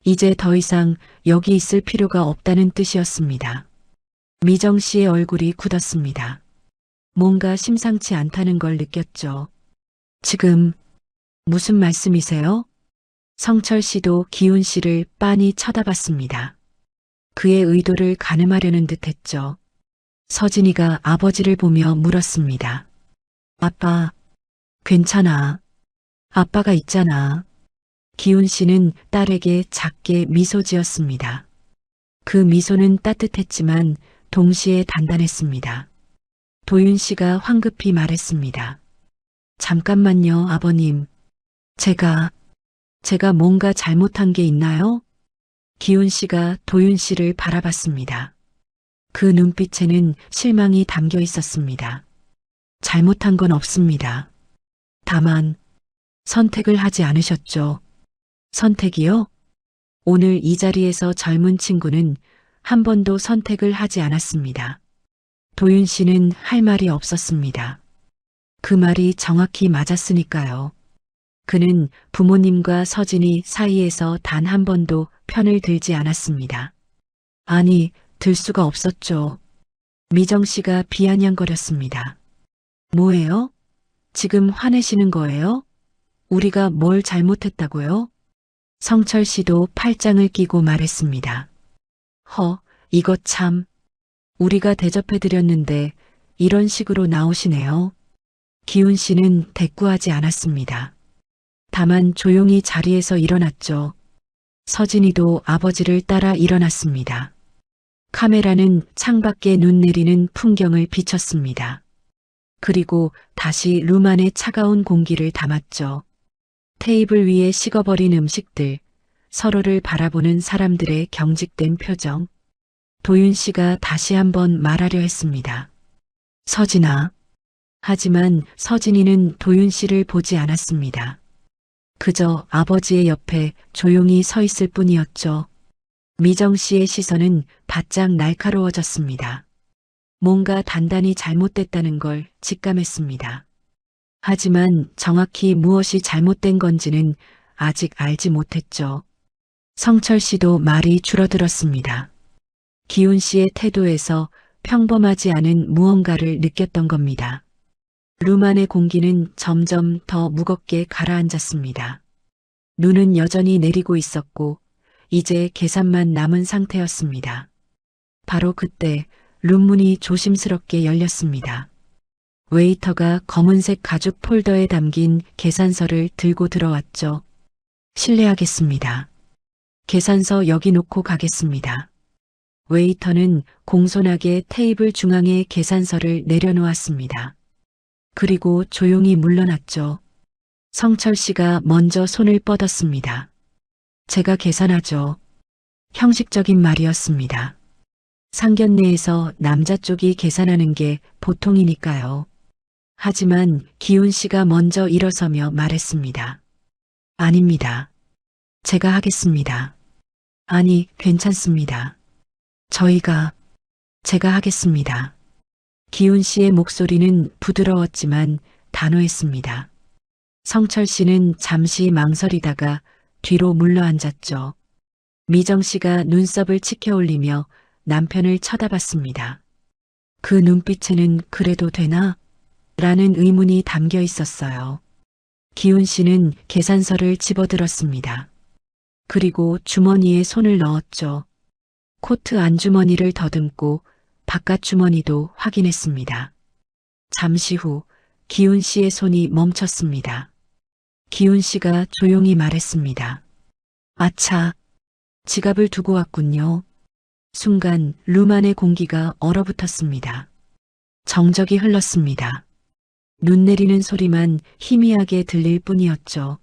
이제 더 이상 여기 있을 필요가 없다는 뜻이었습니다. 미정 씨의 얼굴이 굳었습니다. 뭔가 심상치 않다는 걸 느꼈죠. 지금 무슨 말씀이세요? 성철 씨도 기훈 씨를 빤히 쳐다봤습니다. 그의 의도를 가늠하려는 듯 했죠. 서진이가 아버지를 보며 물었습니다. 아빠, 괜찮아. 아빠가 있잖아. 기훈 씨는 딸에게 작게 미소 지었습니다. 그 미소는 따뜻했지만 동시에 단단했습니다. 도윤 씨가 황급히 말했습니다. 잠깐만요, 아버님. 제가 뭔가 잘못한 게 있나요? 기훈 씨가 도윤 씨를 바라봤습니다. 그 눈빛에는 실망이 담겨 있었습니다. 잘못한 건 없습니다. 다만 선택을 하지 않으셨죠? 선택이요? 오늘 이 자리에서 젊은 친구는 한 번도 선택을 하지 않았습니다. 도윤 씨는 할 말이 없었습니다. 그 말이 정확히 맞았으니까요. 그는 부모님과 서진이 사이에서 단 한 번도 편을 들지 않았습니다. 아니, 들 수가 없었죠. 미정 씨가 비아냥거렸습니다. 뭐예요? 지금 화내시는 거예요? 우리가 뭘 잘못했다고요? 성철 씨도 팔짱을 끼고 말했습니다. 이거 참. 우리가 대접해드렸는데 이런 식으로 나오시네요. 기훈 씨는 대꾸하지 않았습니다. 다만 조용히 자리에서 일어났죠. 서진이도 아버지를 따라 일어났습니다. 카메라는 창밖에 눈 내리는 풍경을 비췄습니다. 그리고 다시 룸 안에 차가운 공기를 담았죠. 테이블 위에 식어버린 음식들, 서로를 바라보는 사람들의 경직된 표정. 도윤 씨가 다시 한번 말하려 했습니다. 서진아. 하지만 서진이는 도윤 씨를 보지 않았습니다. 그저 아버지의 옆에 조용히 서 있을 뿐이었죠. 미정 씨의 시선은 바짝 날카로워졌습니다. 뭔가 단단히 잘못됐다는 걸 직감했습니다. 하지만 정확히 무엇이 잘못된 건지는 아직 알지 못했죠. 성철 씨도 말이 줄어들었습니다. 기훈 씨의 태도에서 평범하지 않은 무언가를 느꼈던 겁니다. 룸 안의 공기는 점점 더 무겁게 가라앉았습니다. 눈은 여전히 내리고 있었고 이제 계산만 남은 상태였습니다. 바로 그때 룸문이 조심스럽게 열렸습니다. 웨이터가 검은색 가죽 폴더에 담긴 계산서를 들고 들어왔죠. 실례하겠습니다. 계산서 여기 놓고 가겠습니다. 웨이터는 공손하게 테이블 중앙에 계산서를 내려놓았습니다. 그리고 조용히 물러났죠. 성철 씨가 먼저 손을 뻗었습니다. 제가 계산하죠. 형식적인 말이었습니다. 상견례에서 남자 쪽이 계산하는 게 보통이니까요. 하지만 기훈 씨가 먼저 일어서며 말했습니다. 아닙니다. 제가 하겠습니다. 아니, 괜찮습니다. 제가 하겠습니다. 기훈 씨의 목소리는 부드러웠지만 단호했습니다. 성철 씨는 잠시 망설이다가 뒤로 물러앉았죠. 미정 씨가 눈썹을 치켜올리며 남편을 쳐다봤습니다. 그 눈빛에는 그래도 되나? 라는 의문이 담겨 있었어요. 기훈 씨는 계산서를 집어들었습니다. 그리고 주머니에 손을 넣었죠. 코트 안주머니를 더듬고 바깥 주머니도 확인했습니다. 잠시 후 기훈 씨의 손이 멈췄습니다. 기훈 씨가 조용히 말했습니다. 아차, 지갑을 두고 왔군요. 순간 룸 안의 공기가 얼어붙었습니다. 정적이 흘렀습니다. 눈 내리는 소리만 희미하게 들릴 뿐이었죠.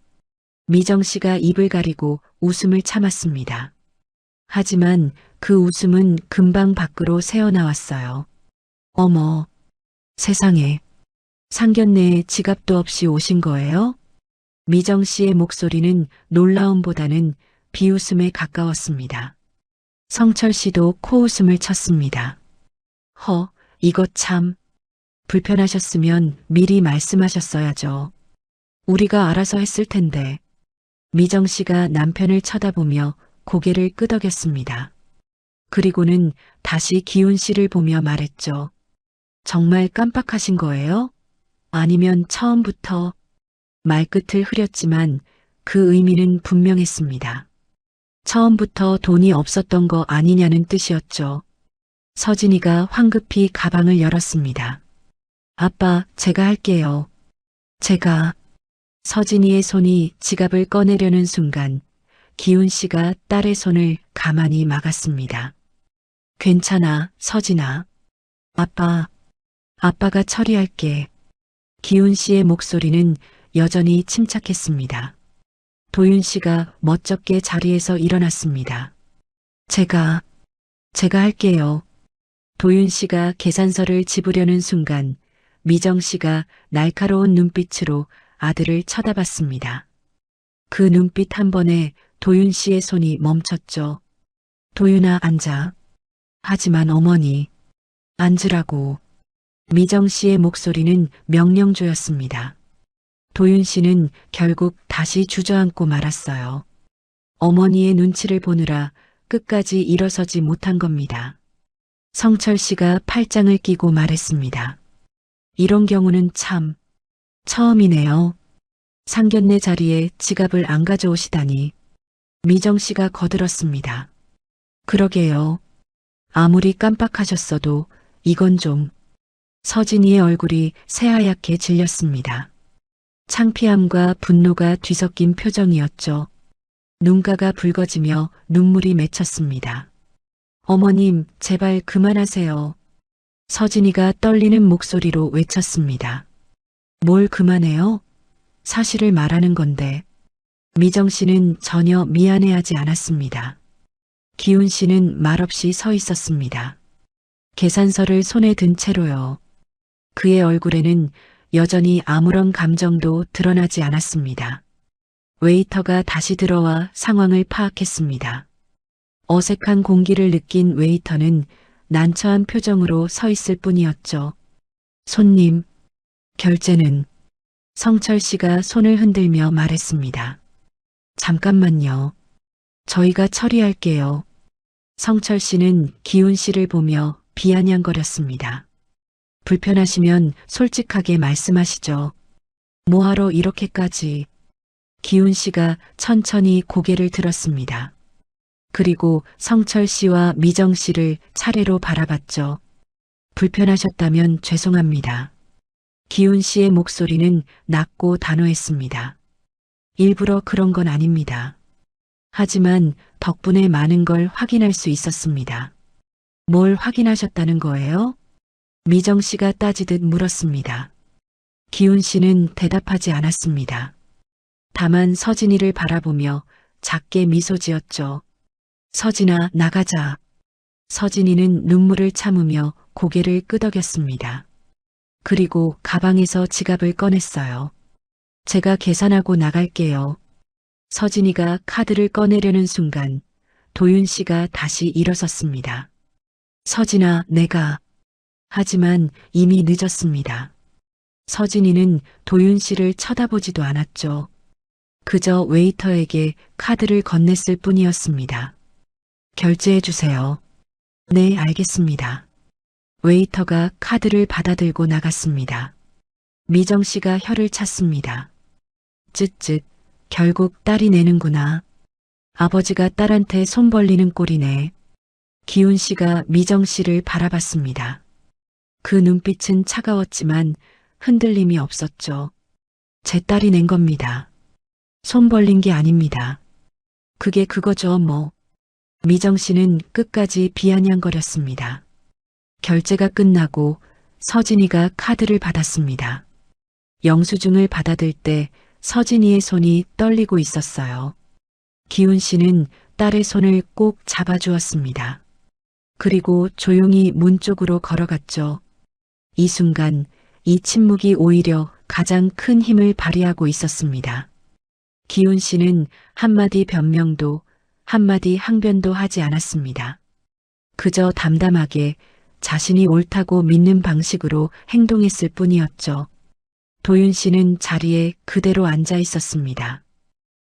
미정 씨가 입을 가리고 웃음을 참았습니다. 하지만 그 웃음은 금방 밖으로 새어나왔어요. 어머, 세상에, 상견례에 지갑도 없이 오신 거예요? 미정 씨의 목소리는 놀라움보다는 비웃음에 가까웠습니다. 성철 씨도 코웃음을 쳤습니다. 이거 참. 불편하셨으면 미리 말씀하셨어야죠. 우리가 알아서 했을 텐데. 미정 씨가 남편을 쳐다보며 고개를 끄덕였습니다. 그리고는 다시 기훈 씨를 보며 말했죠. 정말 깜빡하신 거예요? 아니면 처음부터? 말끝을 흐렸지만 그 의미는 분명했습니다. 처음부터 돈이 없었던 거 아니냐는 뜻이었죠. 서진이가 황급히 가방을 열었습니다. 아빠, 제가 할게요. 서진이의 손이 지갑을 꺼내려는 순간 기훈 씨가 딸의 손을 가만히 막았습니다. 괜찮아, 서진아. 아빠가 처리할게. 기훈 씨의 목소리는 여전히 침착했습니다. 도윤 씨가 멋쩍게 자리에서 일어났습니다. 제가 할게요. 도윤 씨가 계산서를 집으려는 순간 미정 씨가 날카로운 눈빛으로 아들을 쳐다봤습니다. 그 눈빛 한 번에 도윤 씨의 손이 멈췄죠. 도윤아, 앉아. 하지만 어머니, 앉으라고. 미정 씨의 목소리는 명령조였습니다. 도윤 씨는 결국 다시 주저앉고 말았어요. 어머니의 눈치를 보느라 끝까지 일어서지 못한 겁니다. 성철 씨가 팔짱을 끼고 말했습니다. 이런 경우는 참 처음이네요. 상견례 자리에 지갑을 안 가져오시다니. 미정 씨가 거들었습니다. 그러게요. 아무리 깜빡하셨어도 이건 좀. 서진이의 얼굴이 새하얗게 질렸습니다. 창피함과 분노가 뒤섞인 표정이었죠. 눈가가 붉어지며 눈물이 맺혔습니다. 어머님, 제발 그만하세요. 서진이가 떨리는 목소리로 외쳤습니다. 뭘 그만해요? 사실을 말하는 건데. 미정 씨는 전혀 미안해하지 않았습니다. 기훈 씨는 말없이 서 있었습니다. 계산서를 손에 든 채로요. 그의 얼굴에는 여전히 아무런 감정도 드러나지 않았습니다. 웨이터가 다시 들어와 상황을 파악했습니다. 어색한 공기를 느낀 웨이터는 난처한 표정으로 서 있을 뿐이었죠. 손님, 결제는? 성철 씨가 손을 흔들며 말했습니다. 잠깐만요. 저희가 처리할게요. 성철 씨는 기훈 씨를 보며 비아냥거렸습니다. 불편하시면 솔직하게 말씀하시죠. 뭐하러 이렇게까지. 기훈 씨가 천천히 고개를 들었습니다. 그리고 성철 씨와 미정 씨를 차례로 바라봤죠. 불편하셨다면 죄송합니다. 기훈 씨의 목소리는 낮고 단호했습니다. 일부러 그런 건 아닙니다. 하지만 덕분에 많은 걸 확인할 수 있었습니다. 뭘 확인하셨다는 거예요? 미정 씨가 따지듯 물었습니다. 기훈 씨는 대답하지 않았습니다. 다만 서진이를 바라보며 작게 미소 지었죠. 서진아, 나가자. 서진이는 눈물을 참으며 고개를 끄덕였습니다. 그리고 가방에서 지갑을 꺼냈어요. 제가 계산하고 나갈게요. 서진이가 카드를 꺼내려는 순간 도윤 씨가 다시 일어섰습니다. 서진아, 내가. 하지만 이미 늦었습니다. 서진이는 도윤 씨를 쳐다보지도 않았죠. 그저 웨이터에게 카드를 건넸을 뿐이었습니다. 결제해 주세요. 네, 알겠습니다. 웨이터가 카드를 받아들고 나갔습니다. 미정 씨가 혀를 찼습니다. 쯧쯧, 결국 딸이 내는구나. 아버지가 딸한테 손 벌리는 꼴이네. 기훈 씨가 미정 씨를 바라봤습니다. 그 눈빛은 차가웠지만 흔들림이 없었죠. 제 딸이 낸 겁니다. 손 벌린 게 아닙니다. 그게 그거죠, 뭐. 미정 씨는 끝까지 비아냥거렸습니다. 결제가 끝나고 서진이가 카드를 받았습니다. 영수증을 받아들 때 서진이의 손이 떨리고 있었어요. 기훈 씨는 딸의 손을 꼭 잡아주었습니다. 그리고 조용히 문 쪽으로 걸어갔죠. 이 순간 이 침묵이 오히려 가장 큰 힘을 발휘하고 있었습니다. 기훈 씨는 한마디 변명도 한마디 항변도 하지 않았습니다. 그저 담담하게 자신이 옳다고 믿는 방식으로 행동했을 뿐이었죠. 도윤 씨는 자리에 그대로 앉아 있었습니다.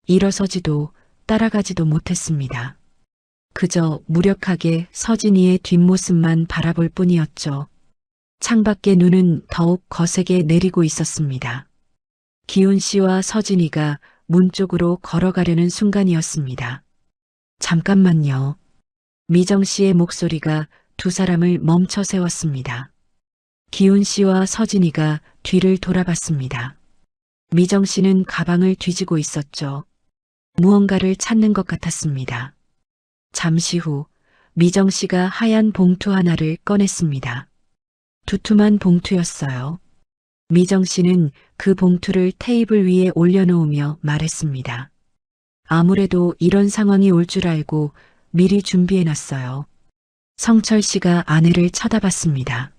일어서지도 따라가지도 못했습니다. 그저 무력하게 서진이의 뒷모습만 바라볼 뿐이었죠. 창밖의 눈은 더욱 거세게 내리고 있었습니다. 기훈 씨와 서진이가 문 쪽으로 걸어가려는 순간이었습니다. 잠깐만요. 미정 씨의 목소리가 두 사람을 멈춰 세웠습니다. 기훈 씨와 서진이가 뒤를 돌아봤습니다. 미정 씨는 가방을 뒤지고 있었죠. 무언가를 찾는 것 같았습니다. 잠시 후 미정 씨가 하얀 봉투 하나를 꺼냈습니다. 두툼한 봉투였어요. 미정 씨는 그 봉투를 테이블 위에 올려놓으며 말했습니다. 아무래도 이런 상황이 올 줄 알고 미리 준비해놨어요. 성철 씨가 아내를 쳐다봤습니다.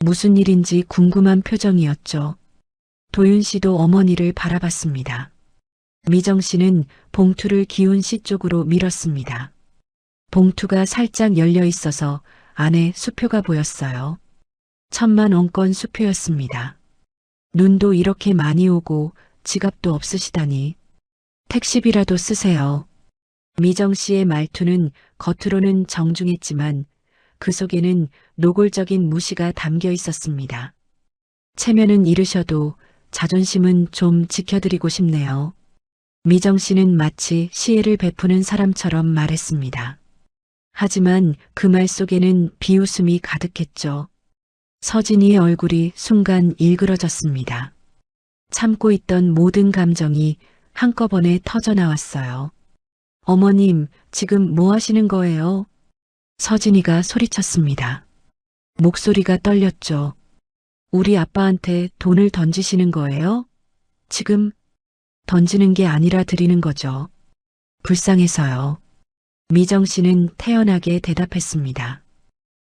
무슨 일인지 궁금한 표정이었죠. 도윤 씨도 어머니를 바라봤습니다. 미정 씨는 봉투를 기훈 씨 쪽으로 밀었습니다. 봉투가 살짝 열려 있어서 안에 수표가 보였어요. 1,000만 원권 수표였습니다. 눈도 이렇게 많이 오고 지갑도 없으시다니. 택시비라도 쓰세요. 미정 씨의 말투는 겉으로는 정중했지만 그 속에는 노골적인 무시가 담겨 있었습니다. 체면은 잃으셔도 자존심은 좀 지켜드리고 싶네요. 미정 씨는 마치 시혜를 베푸는 사람처럼 말했습니다. 하지만 그 말 속에는 비웃음이 가득했죠. 서진이의 얼굴이 순간 일그러졌습니다. 참고 있던 모든 감정이 한꺼번에 터져 나왔어요. 어머님, 지금 뭐 하시는 거예요? 서진이가 소리쳤습니다. 목소리가 떨렸죠. 우리 아빠한테 돈을 던지시는 거예요? 지금 던지는 게 아니라 드리는 거죠. 불쌍해서요. 미정 씨는 태연하게 대답했습니다.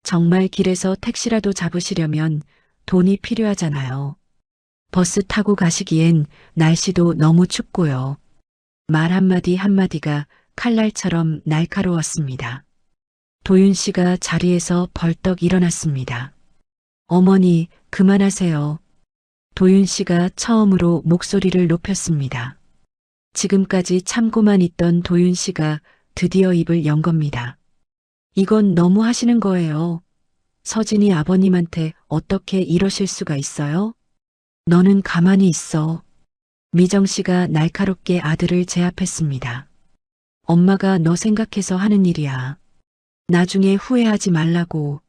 정말 길에서 택시라도 잡으시려면 돈이 필요하잖아요. 버스 타고 가시기엔 날씨도 너무 춥고요. 말 한마디 한마디가 칼날처럼 날카로웠습니다. 도윤 씨가 자리에서 벌떡 일어났습니다. 어머니, 그만하세요. 도윤 씨가 처음으로 목소리를 높였습니다. 지금까지 참고만 있던 도윤 씨가 드디어 입을 연 겁니다. 이건 너무 하시는 거예요. 서진이 아버님한테 어떻게 이러실 수가 있어요? 너는 가만히 있어. 미정 씨가 날카롭게 아들을 제압했습니다. 엄마가 너 생각해서 하는 일이야. 나중에 후회하지 말라고.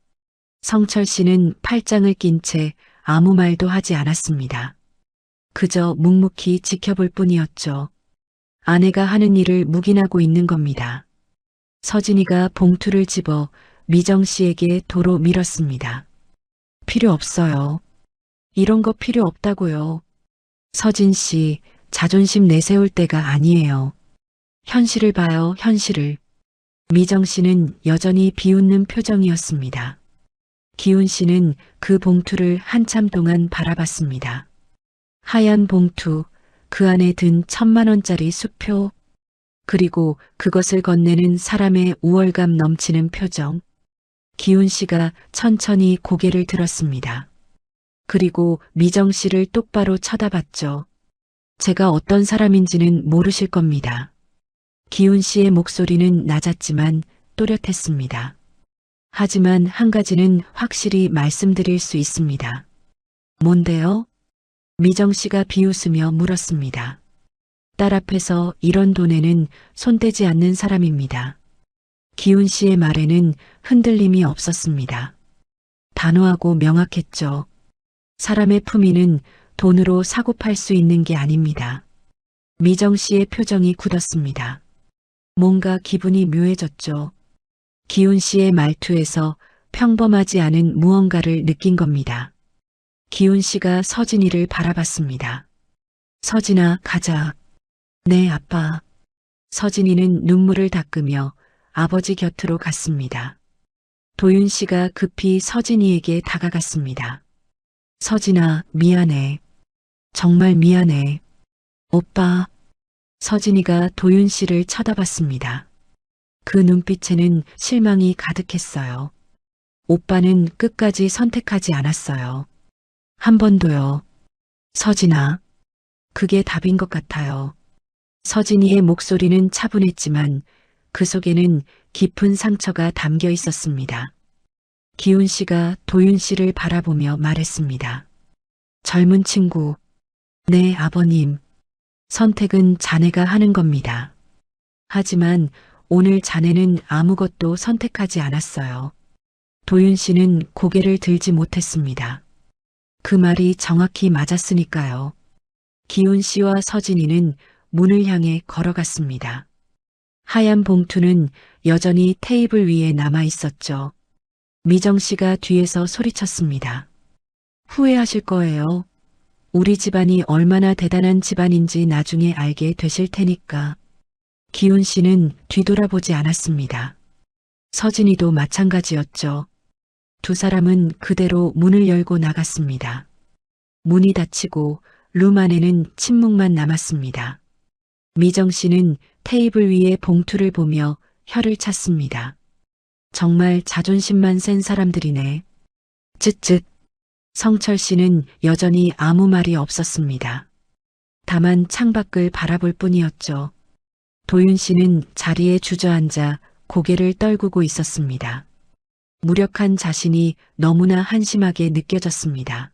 성철 씨는 팔짱을 낀 채 아무 말도 하지 않았습니다. 그저 묵묵히 지켜볼 뿐이었죠. 아내가 하는 일을 묵인하고 있는 겁니다. 서진이가 봉투를 집어 미정 씨에게 도로 밀었습니다. 필요 없어요. 이런 거 필요 없다고요. 서진 씨, 자존심 내세울 때가 아니에요. 현실을 봐요, 현실을. 미정 씨는 여전히 비웃는 표정이었습니다. 기훈 씨는 그 봉투를 한참 동안 바라봤습니다. 하얀 봉투, 그 안에 든 1,000만 원짜리 수표, 그리고 그것을 건네는 사람의 우월감 넘치는 표정. 기훈 씨가 천천히 고개를 들었습니다. 그리고 미정 씨를 똑바로 쳐다봤죠. 제가 어떤 사람인지는 모르실 겁니다. 기훈 씨의 목소리는 낮았지만 또렷했습니다. 하지만 한 가지는 확실히 말씀드릴 수 있습니다. 뭔데요? 미정 씨가 비웃으며 물었습니다. 딸 앞에서 이런 돈에는 손대지 않는 사람입니다. 기훈 씨의 말에는 흔들림이 없었습니다. 단호하고 명확했죠. 사람의 품위는 돈으로 사고 팔 수 있는 게 아닙니다. 미정 씨의 표정이 굳었습니다. 뭔가 기분이 묘해졌죠. 기훈 씨의 말투에서 평범하지 않은 무언가를 느낀 겁니다. 기훈 씨가 서진이를 바라봤습니다. 서진아, 가자. 네, 아빠. 서진이는 눈물을 닦으며 아버지 곁으로 갔습니다. 도윤 씨가 급히 서진이에게 다가갔습니다. 서진아, 미안해. 정말 미안해. 오빠. 서진이가 도윤 씨를 쳐다봤습니다. 그 눈빛에는 실망이 가득했어요. 오빠는 끝까지 선택하지 않았어요. 한 번도요. 서진아. 그게 답인 것 같아요. 서진이의 목소리는 차분했지만 그 속에는 깊은 상처가 담겨 있었습니다. 기훈 씨가 도윤 씨를 바라보며 말했습니다. 젊은 친구. 네, 아버님. 선택은 자네가 하는 겁니다. 하지만 오늘 자네는 아무것도 선택하지 않았어요. 도윤 씨는 고개를 들지 못했습니다. 그 말이 정확히 맞았으니까요. 기훈 씨와 서진이는 문을 향해 걸어갔습니다. 하얀 봉투는 여전히 테이블 위에 남아 있었죠. 미정 씨가 뒤에서 소리쳤습니다. 후회하실 거예요. 우리 집안이 얼마나 대단한 집안인지 나중에 알게 되실 테니까. 기훈 씨는 뒤돌아보지 않았습니다. 서진이도 마찬가지였죠. 두 사람은 그대로 문을 열고 나갔습니다. 문이 닫히고 룸 안에는 침묵만 남았습니다. 미정 씨는 테이블 위에 봉투를 보며 혀를 찼습니다. 정말 자존심만 센 사람들이네. 쯧쯧. 성철 씨는 여전히 아무 말이 없었습니다. 다만 창밖을 바라볼 뿐이었죠. 도윤 씨는 자리에 주저앉아 고개를 떨구고 있었습니다. 무력한 자신이 너무나 한심하게 느껴졌습니다.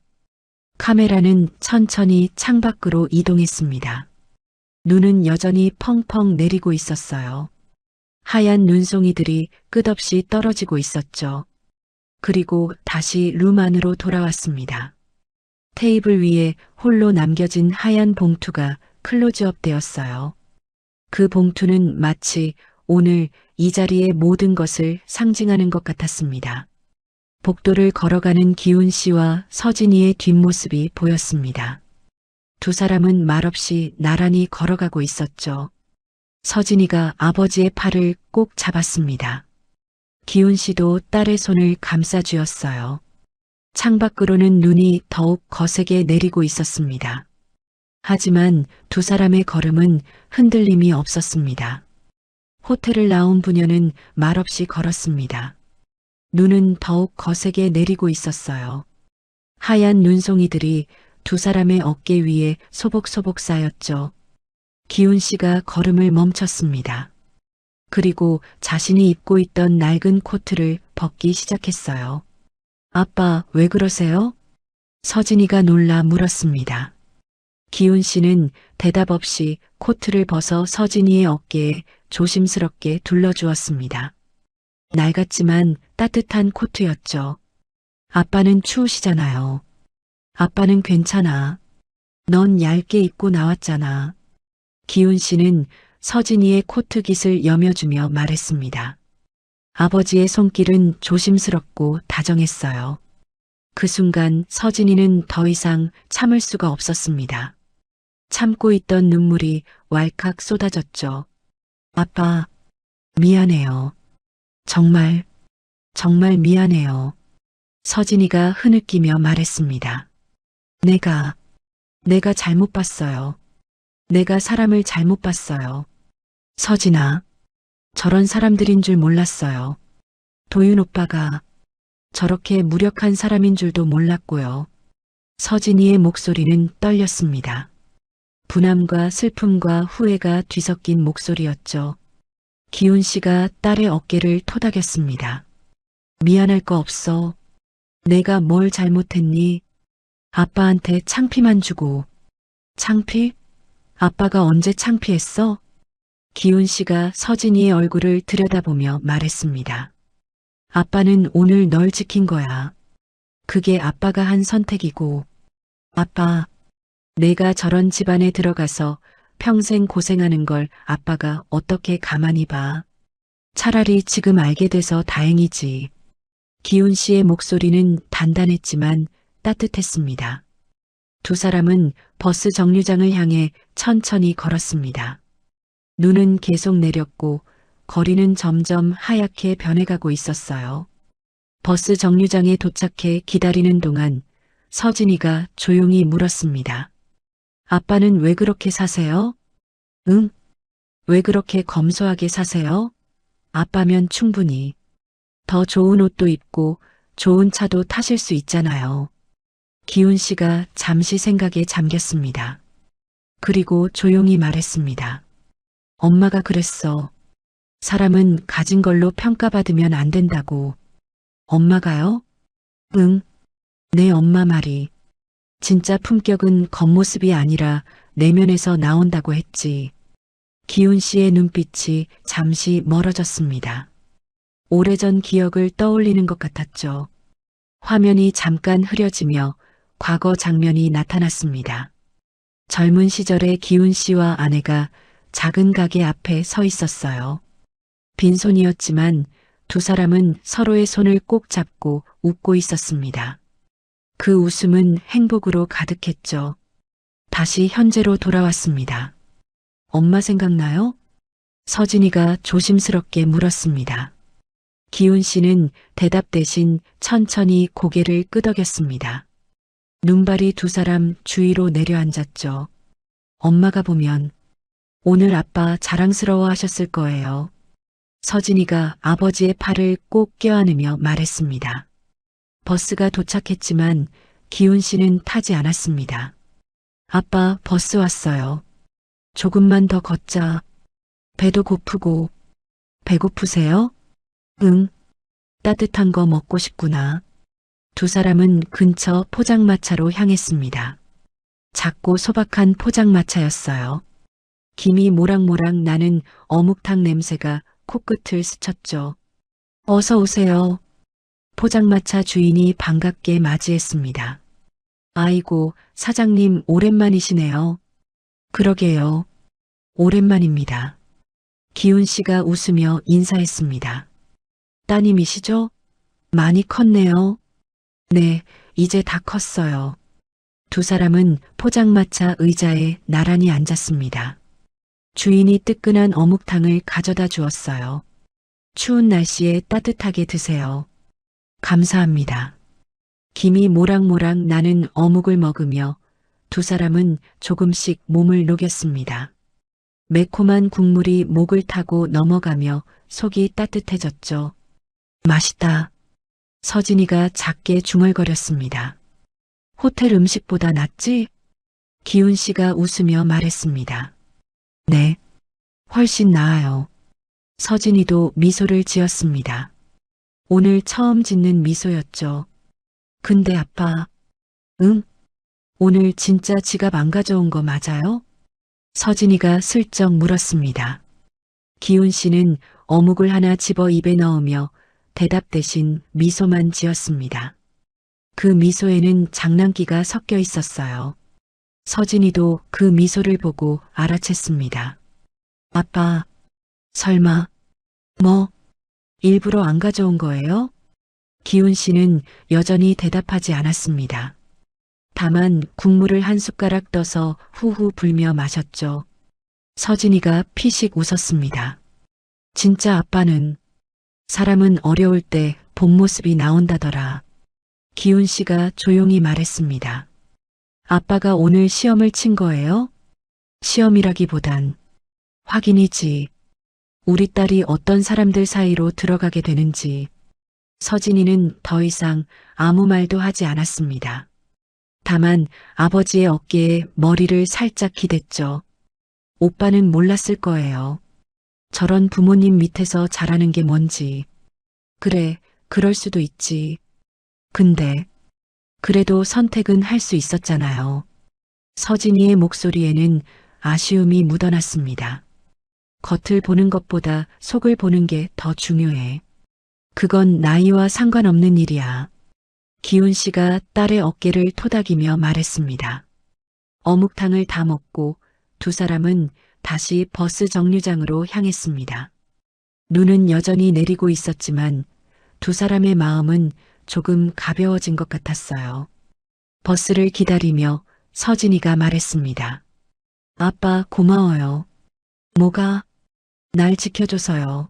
카메라는 천천히 창밖으로 이동했습니다. 눈은 여전히 펑펑 내리고 있었어요. 하얀 눈송이들이 끝없이 떨어지고 있었죠. 그리고 다시 룸 안으로 돌아왔습니다. 테이블 위에 홀로 남겨진 하얀 봉투가 클로즈업 되었어요. 그 봉투는 마치 오늘 이 자리의 모든 것을 상징하는 것 같았습니다. 복도를 걸어가는 기훈 씨와 서진이의 뒷모습이 보였습니다. 두 사람은 말없이 나란히 걸어가고 있었죠. 서진이가 아버지의 팔을 꼭 잡았습니다. 기훈 씨도 딸의 손을 감싸 쥐었어요. 창밖으로는 눈이 더욱 거세게 내리고 있었습니다. 하지만 두 사람의 걸음은 흔들림이 없었습니다. 호텔을 나온 부녀는 말없이 걸었습니다. 눈은 더욱 거세게 내리고 있었어요. 하얀 눈송이들이 두 사람의 어깨 위에 소복소복 쌓였죠. 기훈 씨가 걸음을 멈췄습니다. 그리고 자신이 입고 있던 낡은 코트를 벗기 시작했어요. 아빠, 왜 그러세요? 서진이가 놀라 물었습니다. 기훈 씨는 대답 없이 코트를 벗어 서진이의 어깨에 조심스럽게 둘러주었습니다. 낡았지만 따뜻한 코트였죠. 아빠는 추우시잖아요. 아빠는 괜찮아. 넌 얇게 입고 나왔잖아. 기훈 씨는 서진이의 코트깃을 여며주며 말했습니다. 아버지의 손길은 조심스럽고 다정했어요. 그 순간 서진이는 더 이상 참을 수가 없었습니다. 참고 있던 눈물이 왈칵 쏟아졌죠. 아빠, 미안해요. 정말 미안해요. 서진이가 흐느끼며 말했습니다. 내가 잘못 봤어요. 내가 사람을 잘못 봤어요. 서진아, 저런 사람들인 줄 몰랐어요. 도윤 오빠가 저렇게 무력한 사람인 줄도 몰랐고요. 서진이의 목소리는 떨렸습니다. 분함과 슬픔과 후회가 뒤섞인 목소리였죠. 기훈 씨가 딸의 어깨를 토닥였습니다. 미안할 거 없어. 내가 뭘 잘못했니? 아빠한테 창피만 주고. 창피? 아빠가 언제 창피했어? 기훈 씨가 서진이의 얼굴을 들여다보며 말했습니다. 아빠는 오늘 널 지킨 거야. 그게 아빠가 한 선택이고. 아빠, 내가 저런 집안에 들어가서 평생 고생하는 걸 아빠가 어떻게 가만히 봐. 차라리 지금 알게 돼서 다행이지. 기훈 씨의 목소리는 단단했지만 따뜻했습니다. 두 사람은 버스 정류장을 향해 천천히 걸었습니다. 눈은 계속 내렸고 거리는 점점 하얗게 변해가고 있었어요. 버스 정류장에 도착해 기다리는 동안 서진이가 조용히 물었습니다. 아빠는 왜 그렇게 사세요? 응? 왜 그렇게 검소하게 사세요? 아빠면 충분히. 더 좋은 옷도 입고 좋은 차도 타실 수 있잖아요. 기훈 씨가 잠시 생각에 잠겼습니다. 그리고 조용히 말했습니다. 엄마가 그랬어. 사람은 가진 걸로 평가받으면 안 된다고. 엄마가요? 응. 내 엄마 말이. 진짜 품격은 겉모습이 아니라 내면에서 나온다고 했지. 기훈 씨의 눈빛이 잠시 멀어졌습니다. 오래전 기억을 떠올리는 것 같았죠. 화면이 잠깐 흐려지며 과거 장면이 나타났습니다. 젊은 시절의 기훈 씨와 아내가 작은 가게 앞에 서 있었어요. 빈손이었지만 두 사람은 서로의 손을 꼭 잡고 웃고 있었습니다. 그 웃음은 행복으로 가득했죠. 다시 현재로 돌아왔습니다. 엄마 생각나요? 서진이가 조심스럽게 물었습니다. 기훈 씨는 대답 대신 천천히 고개를 끄덕였습니다. 눈발이 두 사람 주위로 내려앉았죠. 엄마가 보면 오늘 아빠 자랑스러워 하셨을 거예요. 서진이가 아버지의 팔을 꼭 껴안으며 말했습니다. 버스가 도착했지만 기훈 씨는 타지 않았습니다. 아빠, 버스 왔어요. 조금만 더 걷자. 배도 고프고. 배고프세요? 응. 따뜻한 거 먹고 싶구나. 두 사람은 근처 포장마차로 향했습니다. 작고 소박한 포장마차였어요. 김이 모락모락 나는 어묵탕 냄새가 코끝을 스쳤죠. 어서 오세요. 포장마차 주인이 반갑게 맞이했습니다. 아이고, 사장님 오랜만이시네요. 그러게요. 오랜만입니다. 기훈 씨가 웃으며 인사했습니다. 따님이시죠? 많이 컸네요. 네, 이제 다 컸어요. 두 사람은 포장마차 의자에 나란히 앉았습니다. 주인이 뜨끈한 어묵탕을 가져다 주었어요. 추운 날씨에 따뜻하게 드세요. 감사합니다. 김이 모락모락 나는 어묵을 먹으며 두 사람은 조금씩 몸을 녹였습니다. 매콤한 국물이 목을 타고 넘어가며 속이 따뜻해졌죠. 맛있다. 서진이가 작게 중얼거렸습니다. 호텔 음식보다 낫지? 기훈 씨가 웃으며 말했습니다. 네, 훨씬 나아요. 서진이도 미소를 지었습니다. 오늘 처음 짓는 미소였죠. 근데 아빠, 응? 오늘 진짜 지갑 안 가져온 거 맞아요? 서진이가 슬쩍 물었습니다. 기훈 씨는 어묵을 하나 집어 입에 넣으며 대답 대신 미소만 지었습니다. 그 미소에는 장난기가 섞여 있었어요. 서진이도 그 미소를 보고 알아챘습니다. 아빠, 설마, 뭐, 일부러 안 가져온 거예요? 기훈 씨는 여전히 대답하지 않았습니다. 다만 국물을 한 숟가락 떠서 후후 불며 마셨죠. 서진이가 피식 웃었습니다. 진짜 아빠는 사람은 어려울 때 본 모습이 나온다더라. 기훈 씨가 조용히 말했습니다. 아빠가 오늘 시험을 친 거예요? 시험이라기보단 확인이지. 우리 딸이 어떤 사람들 사이로 들어가게 되는지. 서진이는 더 이상 아무 말도 하지 않았습니다. 다만 아버지의 어깨에 머리를 살짝 기댔죠. 오빠는 몰랐을 거예요. 저런 부모님 밑에서 자라는 게 뭔지. 그래, 그럴 수도 있지. 근데 그래도 선택은 할 수 있었잖아요. 서진이의 목소리에는 아쉬움이 묻어났습니다. 겉을 보는 것보다 속을 보는 게 더 중요해. 그건 나이와 상관없는 일이야. 기훈 씨가 딸의 어깨를 토닥이며 말했습니다. 어묵탕을 다 먹고 두 사람은 다시 버스 정류장으로 향했습니다. 눈은 여전히 내리고 있었지만 두 사람의 마음은 조금 가벼워진 것 같았어요. 버스를 기다리며 서진이가 말했습니다. 아빠 고마워요. 뭐가? 날 지켜줘서요.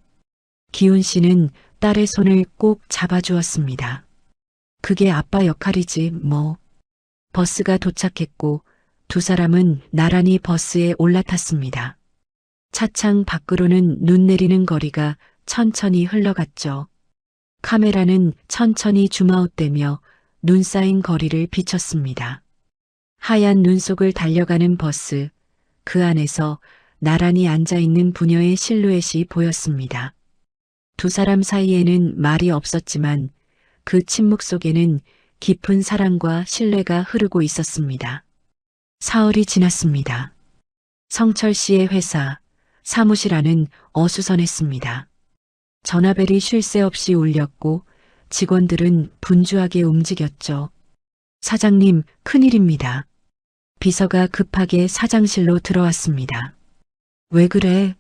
기훈 씨는 딸의 손을 꼭 잡아주었습니다. 그게 아빠 역할이지 뭐. 버스가 도착했고 두 사람은 나란히 버스에 올라탔습니다. 차창 밖으로는 눈 내리는 거리가 천천히 흘러갔죠. 카메라는 천천히 줌아웃되며 눈 쌓인 거리를 비췄습니다. 하얀 눈 속을 달려가는 버스, 그 안에서 나란히 앉아있는 부녀의 실루엣이 보였습니다. 두 사람 사이에는 말이 없었지만 그 침묵 속에는 깊은 사랑과 신뢰가 흐르고 있었습니다. 사흘이 지났습니다. 성철 씨의 회사, 사무실 안은 어수선했습니다. 전화벨이 쉴 새 없이 울렸고 직원들은 분주하게 움직였죠. 사장님, 큰일입니다. 비서가 급하게 사장실로 들어왔습니다. 왜 그래?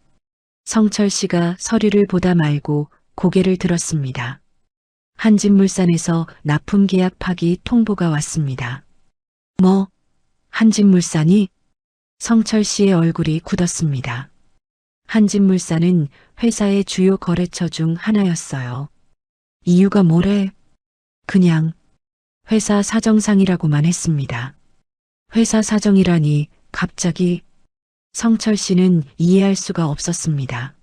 성철 씨가 서류를 보다 말고 고개를 들었습니다. 한진물산에서 납품 계약 파기 통보가 왔습니다. 뭐? 한진물산이? 성철 씨의 얼굴이 굳었습니다. 한진물산은 회사의 주요 거래처 중 하나였어요. 이유가 뭐래? 그냥 회사 사정상이라고만 했습니다. 회사 사정이라니 갑자기 성철 씨는 이해할 수가 없었습니다.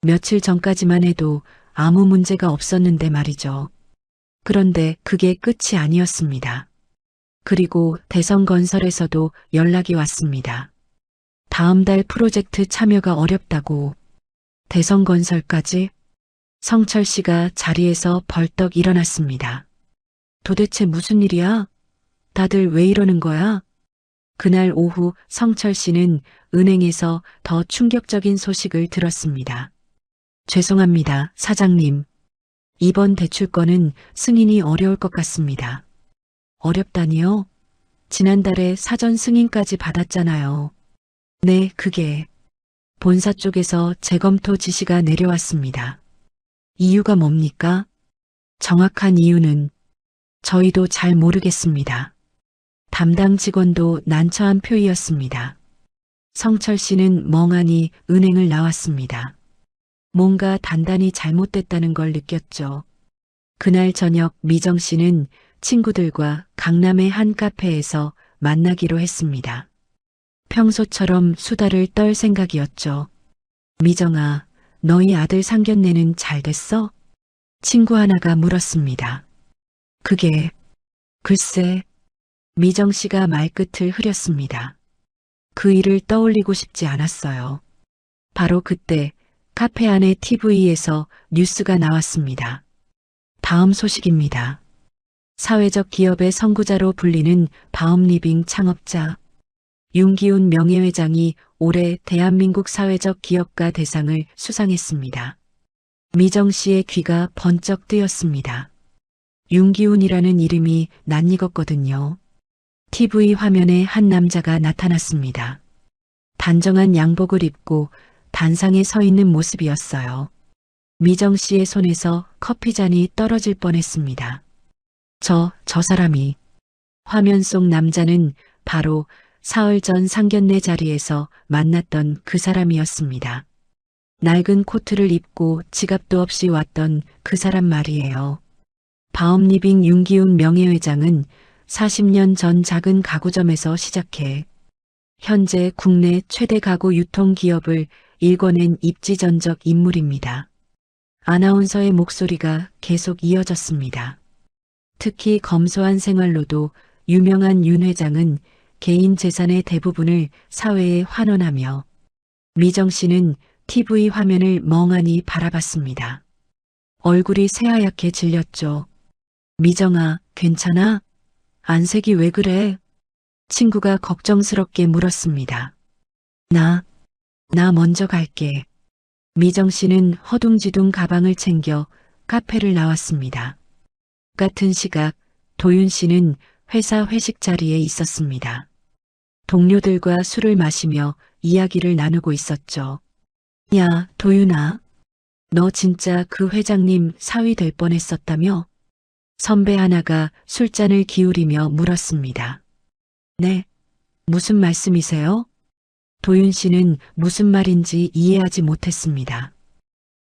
며칠 전까지만 해도 아무 문제가 없었는데 말이죠. 그런데 그게 끝이 아니었습니다. 그리고 대성건설에서도 연락이 왔습니다. 다음 달 프로젝트 참여가 어렵다고. 대성건설까지? 성철 씨가 자리에서 벌떡 일어났습니다. 도대체 무슨 일이야? 다들 왜 이러는 거야? 그날 오후 성철 씨는 은행에서 더 충격적인 소식을 들었습니다. 죄송합니다, 사장님. 이번 대출건은 승인이 어려울 것 같습니다. 어렵다니요? 지난달에 사전 승인까지 받았잖아요. 네, 그게 본사 쪽에서 재검토 지시가 내려왔습니다. 이유가 뭡니까? 정확한 이유는 저희도 잘 모르겠습니다. 담당 직원도 난처한 표이었습니다. 성철 씨는 멍하니 은행을 나왔습니다. 뭔가 단단히 잘못됐다는 걸 느꼈죠. 그날 저녁 미정 씨는 친구들과 강남의 한 카페에서 만나기로 했습니다. 평소처럼 수다를 떨 생각이었죠. 미정아, 너희 아들 상견례는 잘 됐어? 친구 하나가 물었습니다. 그게, 글쎄, 미정 씨가 말끝을 흐렸습니다. 그 일을 떠올리고 싶지 않았어요. 바로 그때 카페 안의 TV에서 뉴스가 나왔습니다. 다음 소식입니다. 사회적 기업의 선구자로 불리는 바움리빙 창업자 윤기훈 명예회장이 올해 대한민국 사회적 기업가 대상을 수상했습니다. 미정 씨의 귀가 번쩍 뜨였습니다. 윤기훈이라는 이름이 낯익었거든요. TV 화면에 한 남자가 나타났습니다. 단정한 양복을 입고 단상에 서 있는 모습이었어요. 미정 씨의 손에서 커피잔이 떨어질 뻔했습니다. 저 사람이. 화면 속 남자는 바로 사흘 전 상견례 자리에서 만났던 그 사람이었습니다. 낡은 코트를 입고 지갑도 없이 왔던 그 사람 말이에요. 바움리빙 윤기훈 명예회장은 40년 전 작은 가구점에서 시작해 현재 국내 최대 가구 유통기업을 일궈낸 입지전적 인물입니다. 아나운서의 목소리가 계속 이어졌습니다. 특히 검소한 생활로도 유명한 윤 회장은 개인 재산의 대부분을 사회에 환원하며 미정 씨는 TV 화면을 멍하니 바라봤습니다. 얼굴이 새하얗게 질렸죠. 미정아, 괜찮아? 안색이 왜 그래? 친구가 걱정스럽게 물었습니다. 나 먼저 갈게. 미정 씨는 허둥지둥 가방을 챙겨 카페를 나왔습니다. 같은 시각 도윤 씨는 회사 회식 자리에 있었습니다. 동료들과 술을 마시며 이야기를 나누고 있었죠. 야, 도윤아. 너 진짜 그 회장님 사위 될 뻔했었다며? 선배 하나가 술잔을 기울이며 물었습니다. 네, 무슨 말씀이세요? 도윤 씨는 무슨 말인지 이해하지 못했습니다.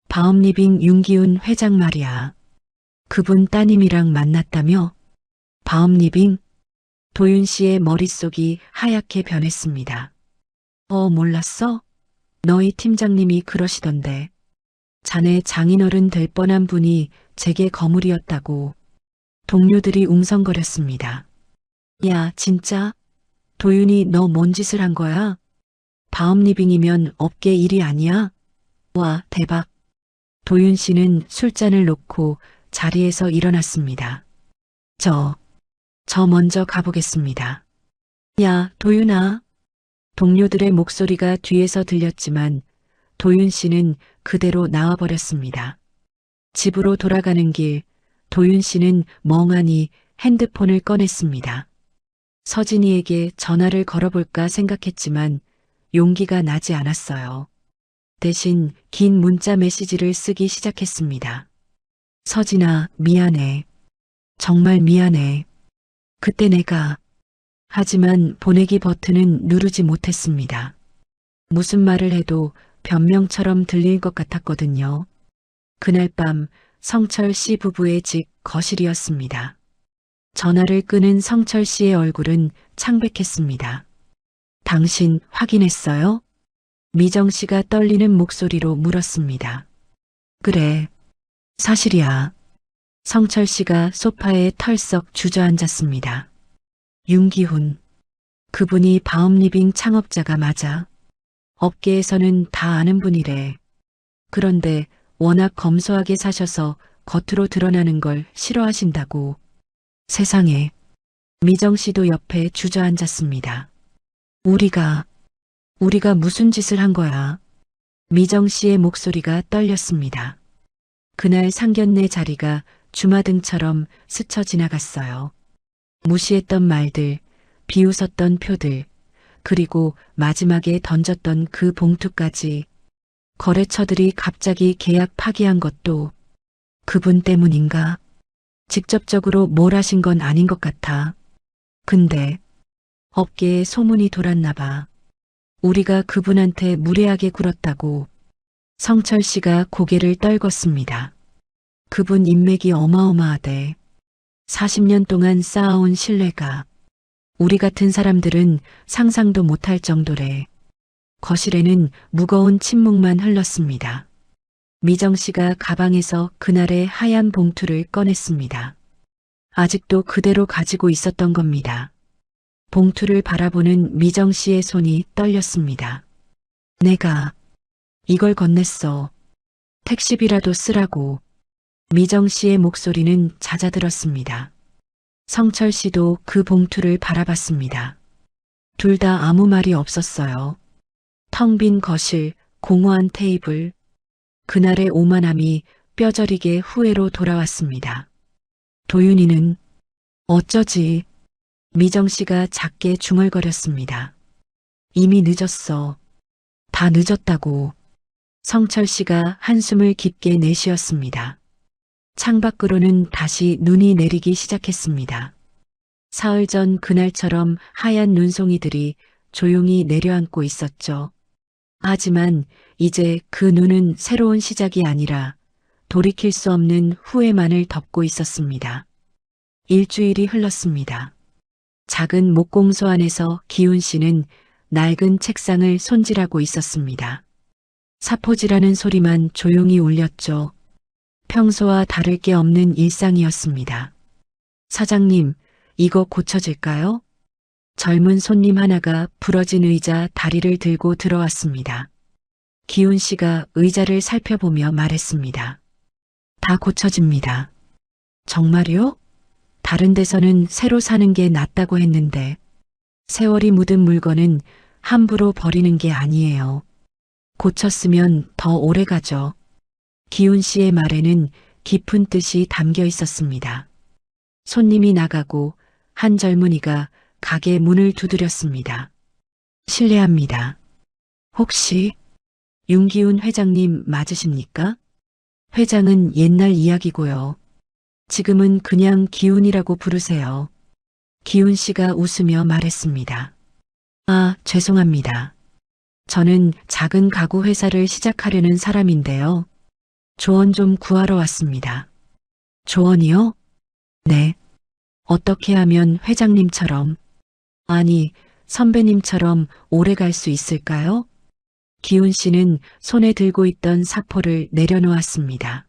바움리빙 윤기훈 회장 말이야. 그분 따님이랑 만났다며? 바움리빙? 도윤 씨의 머릿속이 하얗게 변했습니다. 몰랐어? 너희 팀장님이 그러시던데. 자네 장인어른 될 뻔한 분이 제게 거물이었다고. 동료들이 웅성거렸습니다. 야, 진짜? 도윤이 너 뭔 짓을 한 거야? 바움리빙이면 업계 일이 아니야? 와, 대박. 도윤 씨는 술잔을 놓고 자리에서 일어났습니다. 저 먼저 가보겠습니다. 야, 도윤아. 동료들의 목소리가 뒤에서 들렸지만 도윤 씨는 그대로 나와버렸습니다. 집으로 돌아가는 길, 도윤 씨는 멍하니 핸드폰을 꺼냈습니다. 서진이에게 전화를 걸어볼까 생각했지만 용기가 나지 않았어요. 대신 긴 문자 메시지를 쓰기 시작했습니다. 서진아, 미안해. 정말 미안해. 그때 내가. 하지만 보내기 버튼은 누르지 못했습니다. 무슨 말을 해도 변명처럼 들릴 것 같았거든요. 그날 밤 성철 씨 부부의 집 거실이었습니다. 전화를 끄는 성철 씨의 얼굴은 창백했습니다. 당신 확인했어요? 미정 씨가 떨리는 목소리로 물었습니다. 그래, 사실이야. 성철 씨가 소파에 털썩 주저앉았습니다. 윤기훈. 그분이 바움리빙 창업자가 맞아. 업계에서는 다 아는 분이래. 그런데 워낙 검소하게 사셔서 겉으로 드러나는 걸 싫어하신다고. 세상에. 미정 씨도 옆에 주저앉았습니다. 우리가 무슨 짓을 한 거야? 미정 씨의 목소리가 떨렸습니다. 그날 상견례 자리가 주마등처럼 스쳐 지나갔어요. 무시했던 말들, 비웃었던 표들, 그리고 마지막에 던졌던 그 봉투까지. 거래처들이 갑자기 계약 파기한 것도 그분 때문인가? 직접적으로 뭘 하신 건 아닌 것 같아. 근데 업계에 소문이 돌았나 봐. 우리가 그분한테 무례하게 굴었다고. 성철 씨가 고개를 떨궜습니다. 그분 인맥이 어마어마하대. 40년 동안 쌓아온 신뢰가 우리 같은 사람들은 상상도 못할 정도래. 거실에는 무거운 침묵만 흘렀습니다. 미정 씨가 가방에서 그날의 하얀 봉투를 꺼냈습니다. 아직도 그대로 가지고 있었던 겁니다. 봉투를 바라보는 미정 씨의 손이 떨렸습니다. 내가 이걸 건넸어. 택시비라도 쓰라고. 미정 씨의 목소리는 잦아들었습니다. 성철 씨도 그 봉투를 바라봤습니다. 둘 다 아무 말이 없었어요. 텅 빈 거실, 공허한 테이블. 그날의 오만함이 뼈저리게 후회로 돌아왔습니다. 도윤이는 어쩌지? 미정 씨가 작게 중얼거렸습니다. 이미 늦었어. 다 늦었다고. 성철 씨가 한숨을 깊게 내쉬었습니다. 창밖으로는 다시 눈이 내리기 시작했습니다. 사흘 전 그날처럼 하얀 눈송이들이 조용히 내려앉고 있었죠. 하지만 이제 그 눈은 새로운 시작이 아니라 돌이킬 수 없는 후회만을 덮고 있었습니다. 일주일이 흘렀습니다. 작은 목공소 안에서 기훈 씨는 낡은 책상을 손질하고 있었습니다. 사포질하는 소리만 조용히 울렸죠. 평소와 다를 게 없는 일상이었습니다. 사장님, 이거 고쳐질까요? 젊은 손님 하나가 부러진 의자 다리를 들고 들어왔습니다. 기훈 씨가 의자를 살펴보며 말했습니다. 다 고쳐집니다. 정말요? 다른 데서는 새로 사는 게 낫다고 했는데 세월이 묻은 물건은 함부로 버리는 게 아니에요. 고쳤으면 더 오래 가죠. 기훈 씨의 말에는 깊은 뜻이 담겨 있었습니다. 손님이 나가고 한 젊은이가 가게 문을 두드렸습니다. 실례합니다. 혹시 윤기훈 회장님 맞으십니까? 회장은 옛날 이야기고요. 지금은 그냥 기훈이라고 부르세요. 기훈 씨가 웃으며 말했습니다. 아, 죄송합니다. 저는 작은 가구 회사를 시작하려는 사람인데요. 조언 좀 구하러 왔습니다. 조언이요? 네. 어떻게 하면 회장님처럼, 아니, 선배님처럼 오래 갈 수 있을까요? 기훈 씨는 손에 들고 있던 사포를 내려놓았습니다.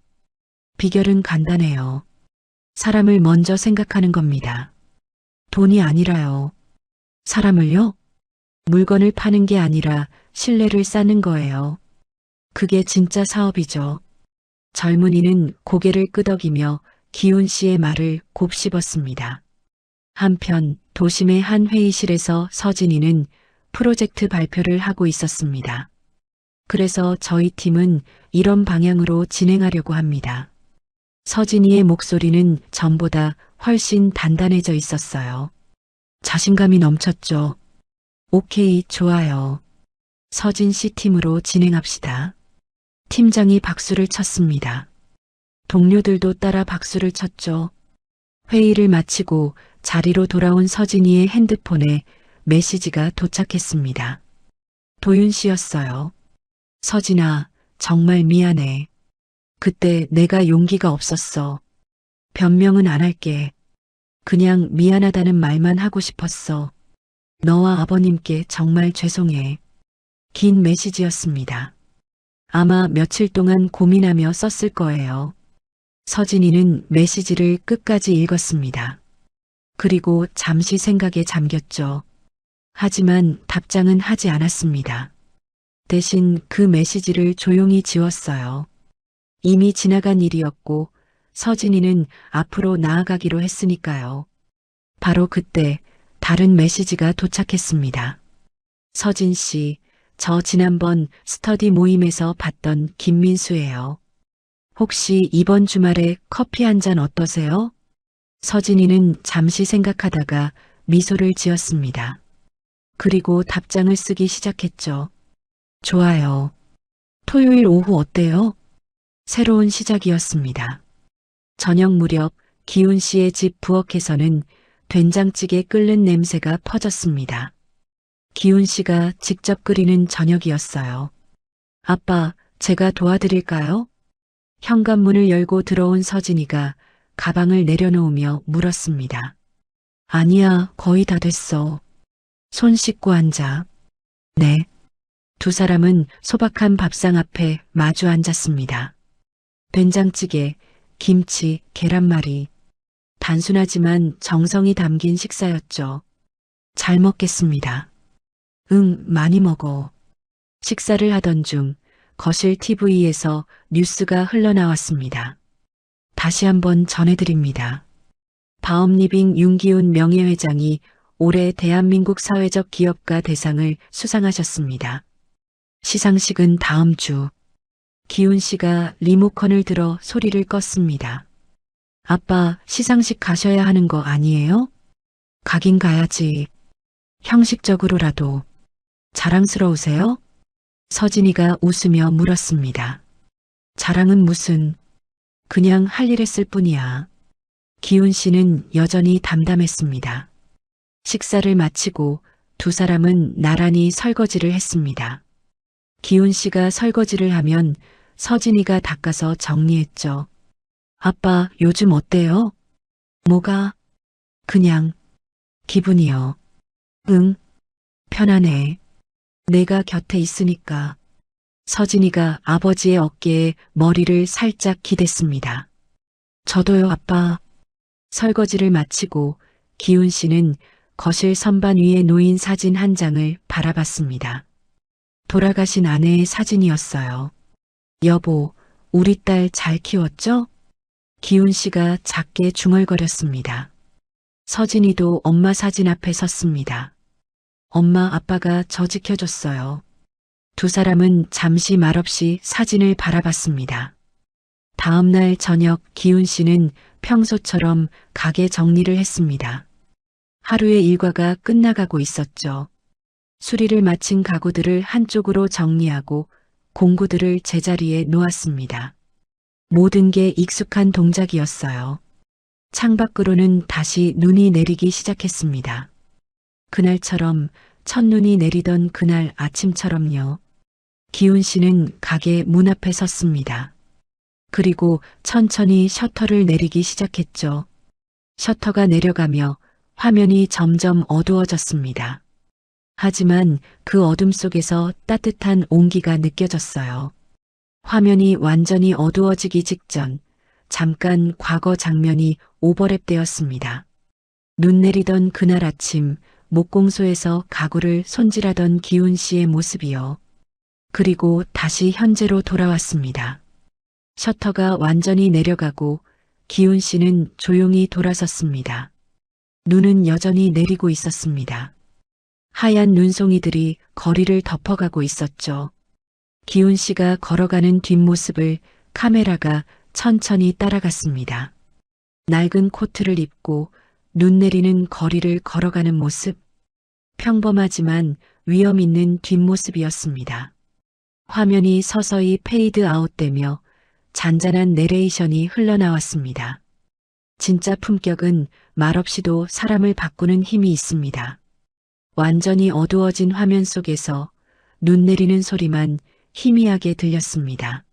비결은 간단해요. 사람을 먼저 생각하는 겁니다. 돈이 아니라요. 사람을요? 물건을 파는 게 아니라 신뢰를 쌓는 거예요. 그게 진짜 사업이죠. 젊은이는 고개를 끄덕이며 기훈 씨의 말을 곱씹었습니다. 한편 도심의 한 회의실에서 서진이는 프로젝트 발표를 하고 있었습니다. 그래서 저희 팀은 이런 방향으로 진행하려고 합니다. 서진이의 목소리는 전보다 훨씬 단단해져 있었어요. 자신감이 넘쳤죠. 오케이, 좋아요. 서진 씨 팀으로 진행합시다. 팀장이 박수를 쳤습니다. 동료들도 따라 박수를 쳤죠. 회의를 마치고 자리로 돌아온 서진이의 핸드폰에 메시지가 도착했습니다. 도윤 씨였어요. 서진아, 정말 미안해. 그때 내가 용기가 없었어. 변명은 안 할게. 그냥 미안하다는 말만 하고 싶었어. 너와 아버님께 정말 죄송해. 긴 메시지였습니다. 아마 며칠 동안 고민하며 썼을 거예요. 서진이는 메시지를 끝까지 읽었습니다. 그리고 잠시 생각에 잠겼죠. 하지만 답장은 하지 않았습니다. 대신 그 메시지를 조용히 지웠어요. 이미 지나간 일이었고 서진이는 앞으로 나아가기로 했으니까요. 바로 그때 다른 메시지가 도착했습니다. 서진 씨, 저 지난번 스터디 모임에서 봤던 김민수예요. 혹시 이번 주말에 커피 한 잔 어떠세요? 서진이는 잠시 생각하다가 미소를 지었습니다. 그리고 답장을 쓰기 시작했죠. 좋아요. 토요일 오후 어때요? 새로운 시작이었습니다. 저녁 무렵 기훈 씨의 집 부엌에서는 된장찌개 끓는 냄새가 퍼졌습니다. 기훈 씨가 직접 끓이는 저녁이었어요. 아빠, 제가 도와드릴까요? 현관문을 열고 들어온 서진이가 가방을 내려놓으며 물었습니다. 아니야, 거의 다 됐어. 손 씻고 앉아. 네. 두 사람은 소박한 밥상 앞에 마주 앉았습니다. 된장찌개, 김치, 계란말이. 단순하지만 정성이 담긴 식사였죠. 잘 먹겠습니다. 응, 많이 먹어. 식사를 하던 중 거실 TV에서 뉴스가 흘러나왔습니다. 다시 한번 전해드립니다. 바움리빙 윤기훈 명예회장이 올해 대한민국 사회적 기업가 대상을 수상하셨습니다. 시상식은 다음 주. 기훈 씨가 리모컨을 들어 소리를 껐습니다. 아빠, 시상식 가셔야 하는 거 아니에요? 가긴 가야지. 형식적으로라도. 자랑스러우세요? 서진이가 웃으며 물었습니다. 자랑은 무슨, 그냥 할 일 했을 뿐이야. 기훈 씨는 여전히 담담했습니다. 식사를 마치고 두 사람은 나란히 설거지를 했습니다. 기훈 씨가 설거지를 하면 서진이가 닦아서 정리했죠. 아빠, 요즘 어때요? 뭐가? 그냥, 기분이요. 응, 편안해. 내가 곁에 있으니까. 서진이가 아버지의 어깨에 머리를 살짝 기댔습니다. 저도요, 아빠. 설거지를 마치고 기훈 씨는 거실 선반 위에 놓인 사진 한 장을 바라봤습니다. 돌아가신 아내의 사진이었어요. 여보, 우리 딸 잘 키웠죠? 기훈 씨가 작게 중얼거렸습니다. 서진이도 엄마 사진 앞에 섰습니다. 엄마, 아빠가 저 지켜줬어요. 두 사람은 잠시 말없이 사진을 바라봤습니다. 다음 날 저녁 기훈 씨는 평소처럼 가게 정리를 했습니다. 하루의 일과가 끝나가고 있었죠. 수리를 마친 가구들을 한쪽으로 정리하고 공구들을 제자리에 놓았습니다. 모든 게 익숙한 동작이었어요. 창밖으로는 다시 눈이 내리기 시작했습니다. 그날처럼 첫눈이 내리던 그날 아침처럼요. 기훈 씨는 가게 문 앞에 섰습니다. 그리고 천천히 셔터를 내리기 시작했죠. 셔터가 내려가며 화면이 점점 어두워졌습니다. 하지만 그 어둠 속에서 따뜻한 온기가 느껴졌어요. 화면이 완전히 어두워지기 직전 잠깐 과거 장면이 오버랩되었습니다. 눈 내리던 그날 아침 목공소에서 가구를 손질하던 기훈 씨의 모습이요. 그리고 다시 현재로 돌아왔습니다. 셔터가 완전히 내려가고 기훈 씨는 조용히 돌아섰습니다. 눈은 여전히 내리고 있었습니다. 하얀 눈송이들이 거리를 덮어가고 있었죠. 기훈 씨가 걸어가는 뒷모습을 카메라가 천천히 따라갔습니다. 낡은 코트를 입고 눈 내리는 거리를 걸어가는 모습. 평범하지만 위험 있는 뒷모습이었습니다. 화면이 서서히 페이드 아웃되며 잔잔한 내레이션이 흘러나왔습니다. 진짜 품격은 말없이도 사람을 바꾸는 힘이 있습니다. 완전히 어두워진 화면 속에서 눈 내리는 소리만 희미하게 들렸습니다.